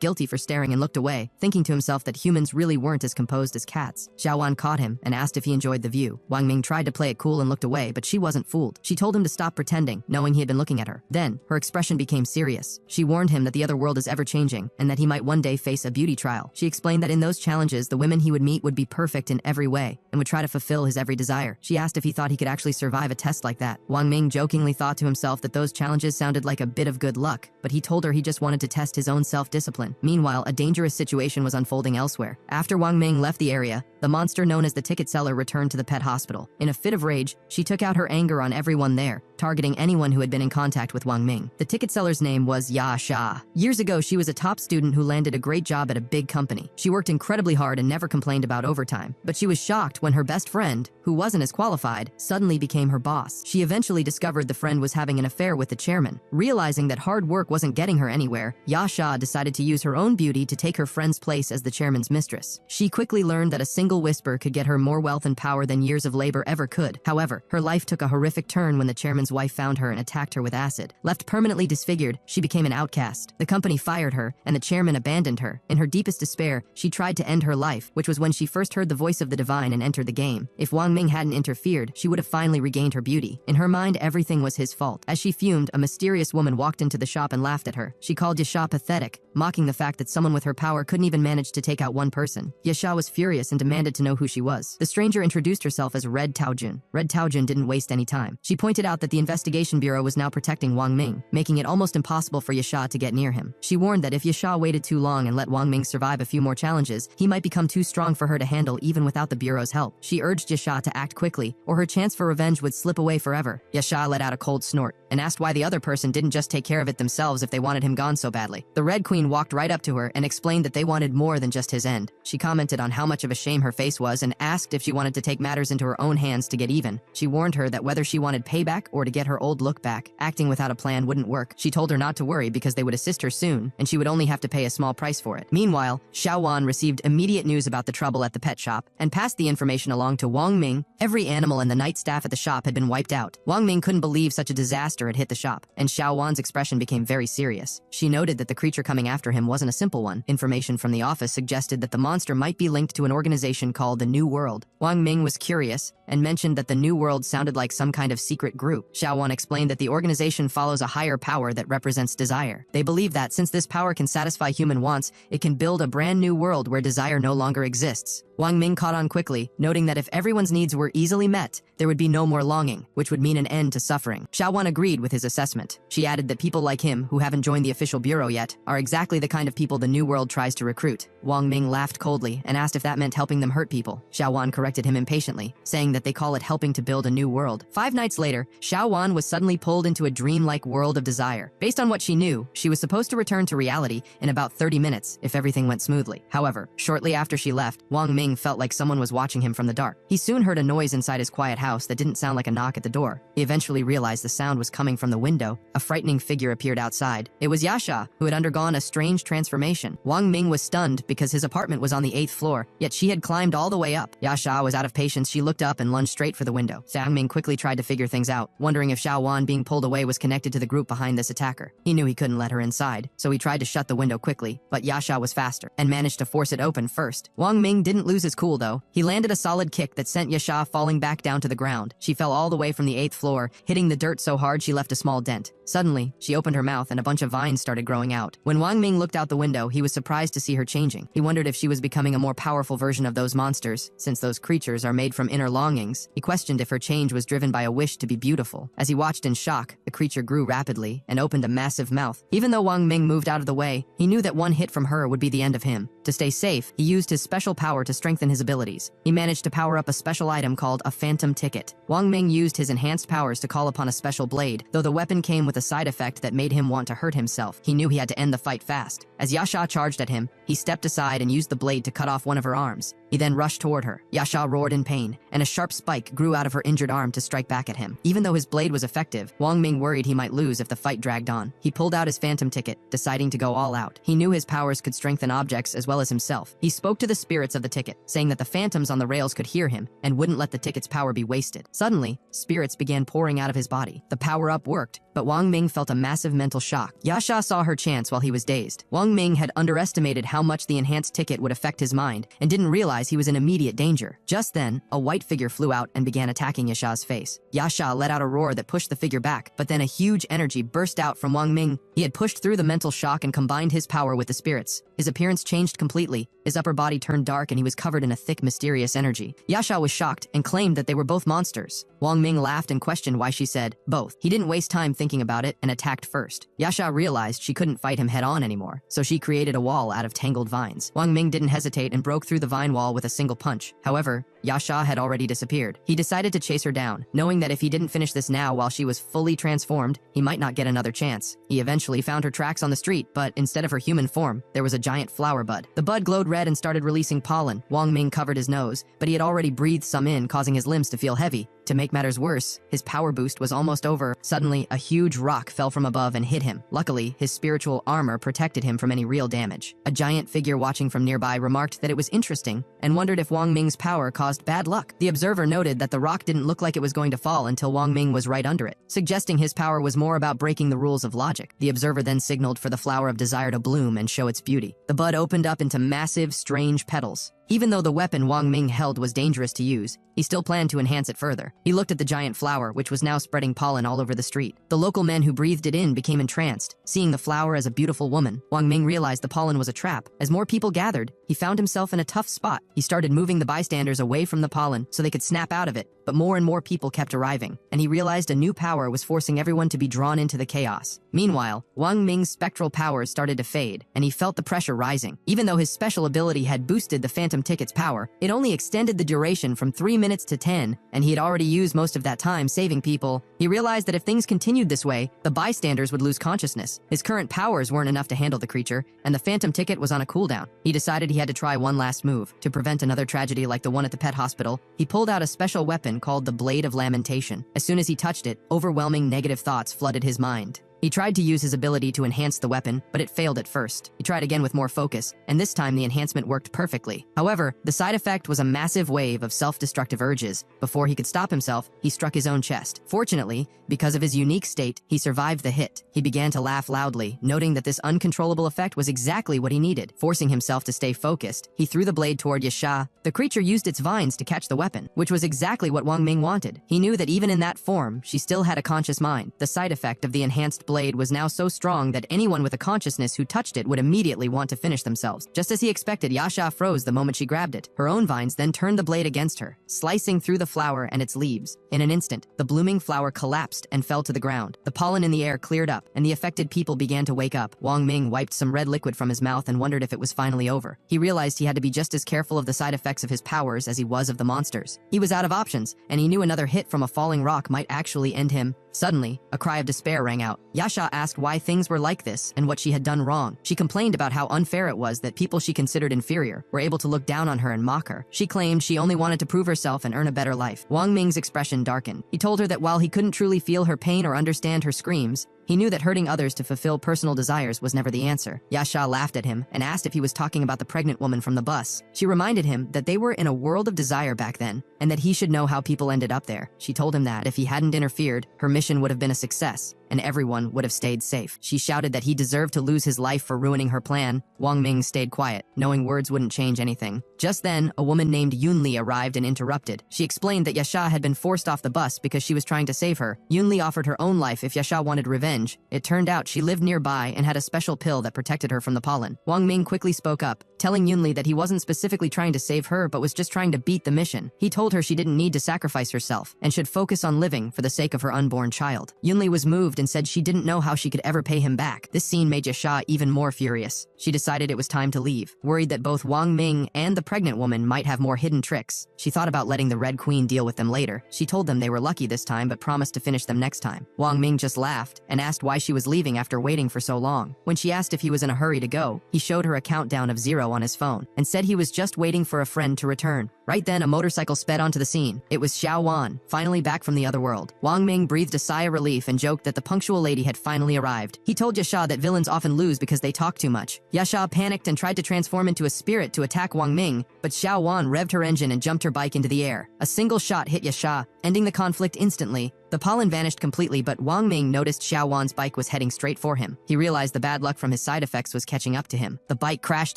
guilty for staring and looked away, thinking to himself that humans really weren't as composed as cats. Xiao Wan caught him and asked if he enjoyed the view. Wang Ming tried to play it cool and looked away, but she wasn't fooled. She told him to stop pretending, knowing he had been looking at her. Then, her expression became serious. She warned him that the other world is ever-changing and that he might one day face a beauty trial. She explained that in those challenges, the women he would meet would be perfect in every way and would try to fulfill his every desire. She asked if he thought he could actually survive a test like that. Wang Ming jokingly thought to himself that those challenges sounded like a bit of good luck, but he told her he just wanted to test his own self-discipline. Meanwhile, a dangerous situation was unfolding elsewhere. After Wang Ming left the area, the monster known as the ticket seller returned to the pet hospital. In a fit of rage, she took out her anger on everyone there, targeting anyone who had been in contact with Wang Ming. The ticket seller's name was Ya Sha. Years ago, she was a top student who landed a great job at a big company. She worked incredibly hard and never complained about overtime, but she was shocked when her best friend, who wasn't as qualified, suddenly became her boss. She eventually discovered the friend was having an affair with the chairman. Realizing that hard work wasn't getting her anywhere, Ya Sha decided to use her own beauty to take her friend's place as the chairman's mistress. She quickly learned that a single whisper could get her more wealth and power than years of labor ever could. However, her life took a horrific turn when the chairman's wife found her and attacked her with acid. Left permanently disfigured, she became an outcast. The company fired her, and the chairman abandoned her. In her deepest despair, she tried to end her life, which was when she first heard the voice of the divine and entered the game. If Wang Ming hadn't interfered, she would have finally regained her beauty. In her mind, everything was his fault. As she fumed, a mysterious woman walked into the shop and laughed at her. She called Yasha pathetic, mocking the fact that someone with her power couldn't even manage to take out one person. Yasha was furious and demanded demanded to know who she was. The stranger introduced herself as Red Taojun. Red Taojun didn't waste any time. She pointed out that the investigation bureau was now protecting Wang Ming, making it almost impossible for Yasha to get near him. She warned that if Yasha waited too long and let Wang Ming survive a few more challenges, he might become too strong for her to handle even without the bureau's help. She urged Yasha to act quickly, or her chance for revenge would slip away forever. Yasha let out a cold snort and asked why the other person didn't just take care of it themselves if they wanted him gone so badly. The Red Queen walked right up to her and explained that they wanted more than just his end. She commented on how much of a shame her face was and asked if she wanted to take matters into her own hands to get even. She warned her that whether she wanted payback or to get her old look back, acting without a plan wouldn't work. She told her not to worry because they would assist her soon, and she would only have to pay a small price for it. Meanwhile, Xiao Wan received immediate news about the trouble at the pet shop and passed the information along to Wang Ming. Every animal and the night staff at the shop had been wiped out. Wang Ming couldn't believe such a disaster had hit the shop, and Xiao Wan's expression became very serious. She noted that the creature coming after him wasn't a simple one. Information from the office suggested that the monster might be linked to an organization called the New World. Wang Ming was curious and mentioned that the New World sounded like some kind of secret group. Xiao Wan explained that the organization follows a higher power that represents desire. They believe that since this power can satisfy human wants, it can build a brand new world where desire no longer exists. Wang Ming caught on quickly, noting that if everyone's needs were easily met, there would be no more longing, which would mean an end to suffering. Xiao Wan agreed with his assessment. She added that people like him, who haven't joined the official bureau yet, are exactly the kind of people the New World tries to recruit. Wang Ming laughed coldly and asked if that meant helping them hurt people. Xiao Wan corrected him impatiently, saying that they call it helping to build a new world. 5 nights later, Xiao Wan was suddenly pulled into a dreamlike world of desire. Based on what she knew, she was supposed to return to reality in about 30 minutes if everything went smoothly. However, shortly after she left, Wang Ming felt like someone was watching him from the dark. He soon heard a noise inside his quiet house that didn't sound like a knock at the door. He eventually realized the sound was coming from the window. A frightening figure appeared outside. It was Yasha, who had undergone a strange transformation. Wang Ming was stunned because his apartment was on the 8th floor, yet she had climbed all the way up. Yasha was out of patience. She looked up and lunged straight for the window. Wang Ming quickly tried to figure things out, wondering if Xiao Wan being pulled away was connected to the group behind this attacker. He knew he couldn't let her inside, so he tried to shut the window quickly, but Yasha was faster and managed to force it open first. Wang Ming didn't lose his cool though. He landed a solid kick that sent Yasha falling back down to the ground. She fell all the way from the 8th floor, hitting the dirt so hard she left a small dent. Suddenly, she opened her mouth and a bunch of vines started growing out. When Wang Ming looked out the window, he was surprised to see her changing. He wondered if she was becoming a more powerful version of those monsters, since those creatures are made from inner longings. He questioned if her change was driven by a wish to be beautiful. As he watched in shock, the creature grew rapidly and opened a massive mouth. Even though Wang Ming moved out of the way, he knew that one hit from her would be the end of him. To stay safe, he used his special power to strengthen his abilities. He managed to power up a special item called a phantom ticket. Wang Ming used his enhanced powers to call upon a special blade, though the weapon came with a side effect that made him want to hurt himself. He knew he had to end the fight fast. As Yasha charged at him, he stepped aside and used the blade to cut off one of her arms. He then rushed toward her. Yasha roared in pain, and a sharp spike grew out of her injured arm to strike back at him. Even though his blade was effective, Wang Ming worried he might lose if the fight dragged on. He pulled out his phantom ticket, deciding to go all out. He knew his powers could strengthen objects as well as himself. He spoke to the spirits of the ticket, saying that the phantoms on the rails could hear him and wouldn't let the ticket's power be wasted. Suddenly, spirits began pouring out of his body. The power-up worked, but Wang Ming felt a massive mental shock. Yasha saw her chance while he was dazed. Wang Ming had underestimated how much the enhanced ticket would affect his mind and didn't realize he was in immediate danger. Just then, a white figure flew out and began attacking Yasha's face. Yasha let out a roar that pushed the figure back, but then a huge energy burst out from Wang Ming. He had pushed through the mental shock and combined his power with the spirits. His appearance changed completely. His upper body turned dark and he was covered in a thick, mysterious energy. Yasha was shocked and claimed that they were both monsters. Wang Ming laughed and questioned why she said both. He didn't waste time thinking about it and attacked first. Yasha realized she couldn't fight him head-on anymore, so she created a wall out of tangled vines. Wang Ming didn't hesitate and broke through the vine wall with a single punch. However, Yasha had already disappeared. He decided to chase her down, knowing that if he didn't finish this now while she was fully transformed, he might not get another chance. He eventually found her tracks on the street, but instead of her human form, there was a giant flower bud. The bud glowed red and started releasing pollen. Wang Ming covered his nose, but he had already breathed some in, causing his limbs to feel heavy. To make matters worse, his power boost was almost over. Suddenly, a huge rock fell from above and hit him. Luckily, his spiritual armor protected him from any real damage. A giant figure watching from nearby remarked that it was interesting and wondered if Wang Ming's power caused bad luck. The observer noted that the rock didn't look like it was going to fall until Wang Ming was right under it, suggesting his power was more about breaking the rules of logic. The observer then signaled for the flower of desire to bloom and show its beauty. The bud opened up into massive, strange petals. Even though the weapon Wang Ming held was dangerous to use, he still planned to enhance it further. He looked at the giant flower, which was now spreading pollen all over the street. The local men who breathed it in became entranced. Seeing the flower as a beautiful woman, Wang Ming realized the pollen was a trap. As more people gathered, he found himself in a tough spot. He started moving the bystanders away from the pollen so they could snap out of it, but more and more people kept arriving, and he realized a new power was forcing everyone to be drawn into the chaos. Meanwhile, Wang Ming's spectral powers started to fade, and he felt the pressure rising. Even though his special ability had boosted the Phantom Ticket's power, it only extended the duration from 3 minutes to 10, and he had already used most of that time saving people. He realized that if things continued this way, the bystanders would lose consciousness. His current powers weren't enough to handle the creature, and the Phantom Ticket was on a cooldown. He decided he had to try one last move. To prevent another tragedy like the one at the pet hospital, he pulled out a special weapon called the Blade of Lamentation. As soon as he touched it, overwhelming negative thoughts flooded his mind. He tried to use his ability to enhance the weapon, but it failed at first. He tried again with more focus, and this time the enhancement worked perfectly. However, the side effect was a massive wave of self-destructive urges. Before he could stop himself, he struck his own chest. Fortunately, because of his unique state, he survived the hit. He began to laugh loudly, noting that this uncontrollable effect was exactly what he needed. Forcing himself to stay focused, he threw the blade toward Yasha. The creature used its vines to catch the weapon, which was exactly what Wang Ming wanted. He knew that even in that form, she still had a conscious mind. The side effect of the enhanced blade was now so strong that anyone with a consciousness who touched it would immediately want to finish themselves. Just as he expected, Yasha froze the moment she grabbed it. Her own vines then turned the blade against her, slicing through the flower and its leaves. In an instant, the blooming flower collapsed and fell to the ground. The pollen in the air cleared up, and the affected people began to wake up. Wang Ming wiped some red liquid from his mouth and wondered if it was finally over. He realized he had to be just as careful of the side effects of his powers as he was of the monsters. He was out of options, and he knew another hit from a falling rock might actually end him. Suddenly, a cry of despair rang out. Yasha asked why things were like this and what she had done wrong. She complained about how unfair it was that people she considered inferior were able to look down on her and mock her. She claimed she only wanted to prove herself and earn a better life. Wang Ming's expression darkened. He told her that while he couldn't truly feel her pain or understand her screams, he knew that hurting others to fulfill personal desires was never the answer. Yasha laughed at him and asked if he was talking about the pregnant woman from the bus. She reminded him that they were in a world of desire back then, and that he should know how people ended up there. She told him that if he hadn't interfered, her mission would have been a success, and everyone would have stayed safe. She shouted that he deserved to lose his life for ruining her plan. Wang Ming stayed quiet, knowing words wouldn't change anything. Just then, a woman named Yunli arrived and interrupted. She explained that Yasha had been forced off the bus because she was trying to save her. Yunli offered her own life if Yasha wanted revenge. It turned out she lived nearby and had a special pill that protected her from the pollen. Wang Ming quickly spoke up, telling Yunli that he wasn't specifically trying to save her but was just trying to beat the mission. He told her she didn't need to sacrifice herself and should focus on living for the sake of her unborn child. Yunli was moved and said she didn't know how she could ever pay him back. This scene made Yasha even more furious. She decided it was time to leave, worried that both Wang Ming and the pregnant woman might have more hidden tricks. She thought about letting the Red Queen deal with them later. She told them they were lucky this time but promised to finish them next time. Wang Ming just laughed and asked why she was leaving after waiting for so long. When she asked if he was in a hurry to go, he showed her a countdown of 0 on his phone and said he was just waiting for a friend to return. Right then, a motorcycle sped onto the scene. It was Xiao Wan, finally back from the other world. Wang Ming breathed a sigh of relief and joked that the punctual lady had finally arrived. He told Yasha that villains often lose because they talk too much. Yasha panicked and tried to transform into a spirit to attack Wang Ming, but Xiao Wan revved her engine and jumped her bike into the air. A single shot hit Yasha, ending the conflict instantly. The pollen vanished completely, but Wang Ming noticed Xiao Wan's bike was heading straight for him. He realized the bad luck from his side effects was catching up to him. The bike crashed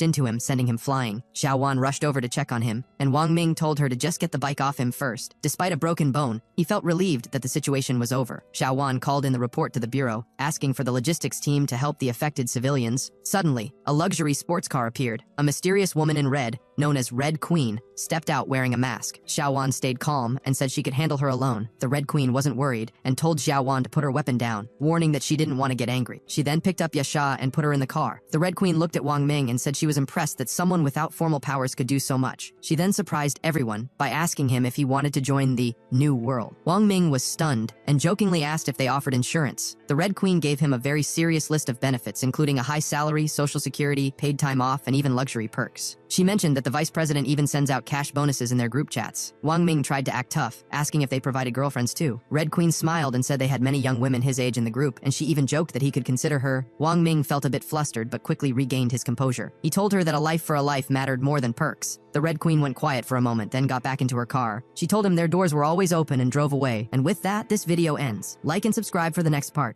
into him, sending him flying. Xiao Wan rushed over to check on him, and Wang Ming told her to just get the bike off him first. Despite a broken bone, he felt relieved that the situation was over. Xiao Wan called in the report to the bureau, asking for the logistics team to help the affected civilians. Suddenly, a luxury sports car appeared. A mysterious woman in red, known as Red Queen, stepped out wearing a mask. Xiao Wan stayed calm and said she could handle her alone. The Red Queen wasn't worried and told Xiao Wan to put her weapon down, warning that she didn't want to get angry. She then picked up Yasha and put her in the car. The Red Queen looked at Wang Ming and said she was impressed that someone without formal powers could do so much. She then surprised everyone by asking him if he wanted to join the New World. Wang Ming was stunned and jokingly asked if they offered insurance. The Red Queen gave him a very serious list of benefits, including a high salary, social security, paid time off, and even luxury perks. She mentioned that the vice president even sends out cash bonuses in their group chats. Wang Ming tried to act tough, asking if they provided girlfriends too. Red Queen smiled and said they had many young women his age in the group, and she even joked that he could consider her. Wang Ming felt a bit flustered but quickly regained his composure. He told her that a life for a life mattered more than perks. The Red Queen went quiet for a moment, then got back into her car. She told him their doors were always open and drove away. And with that, this video ends. Like and subscribe for the next part.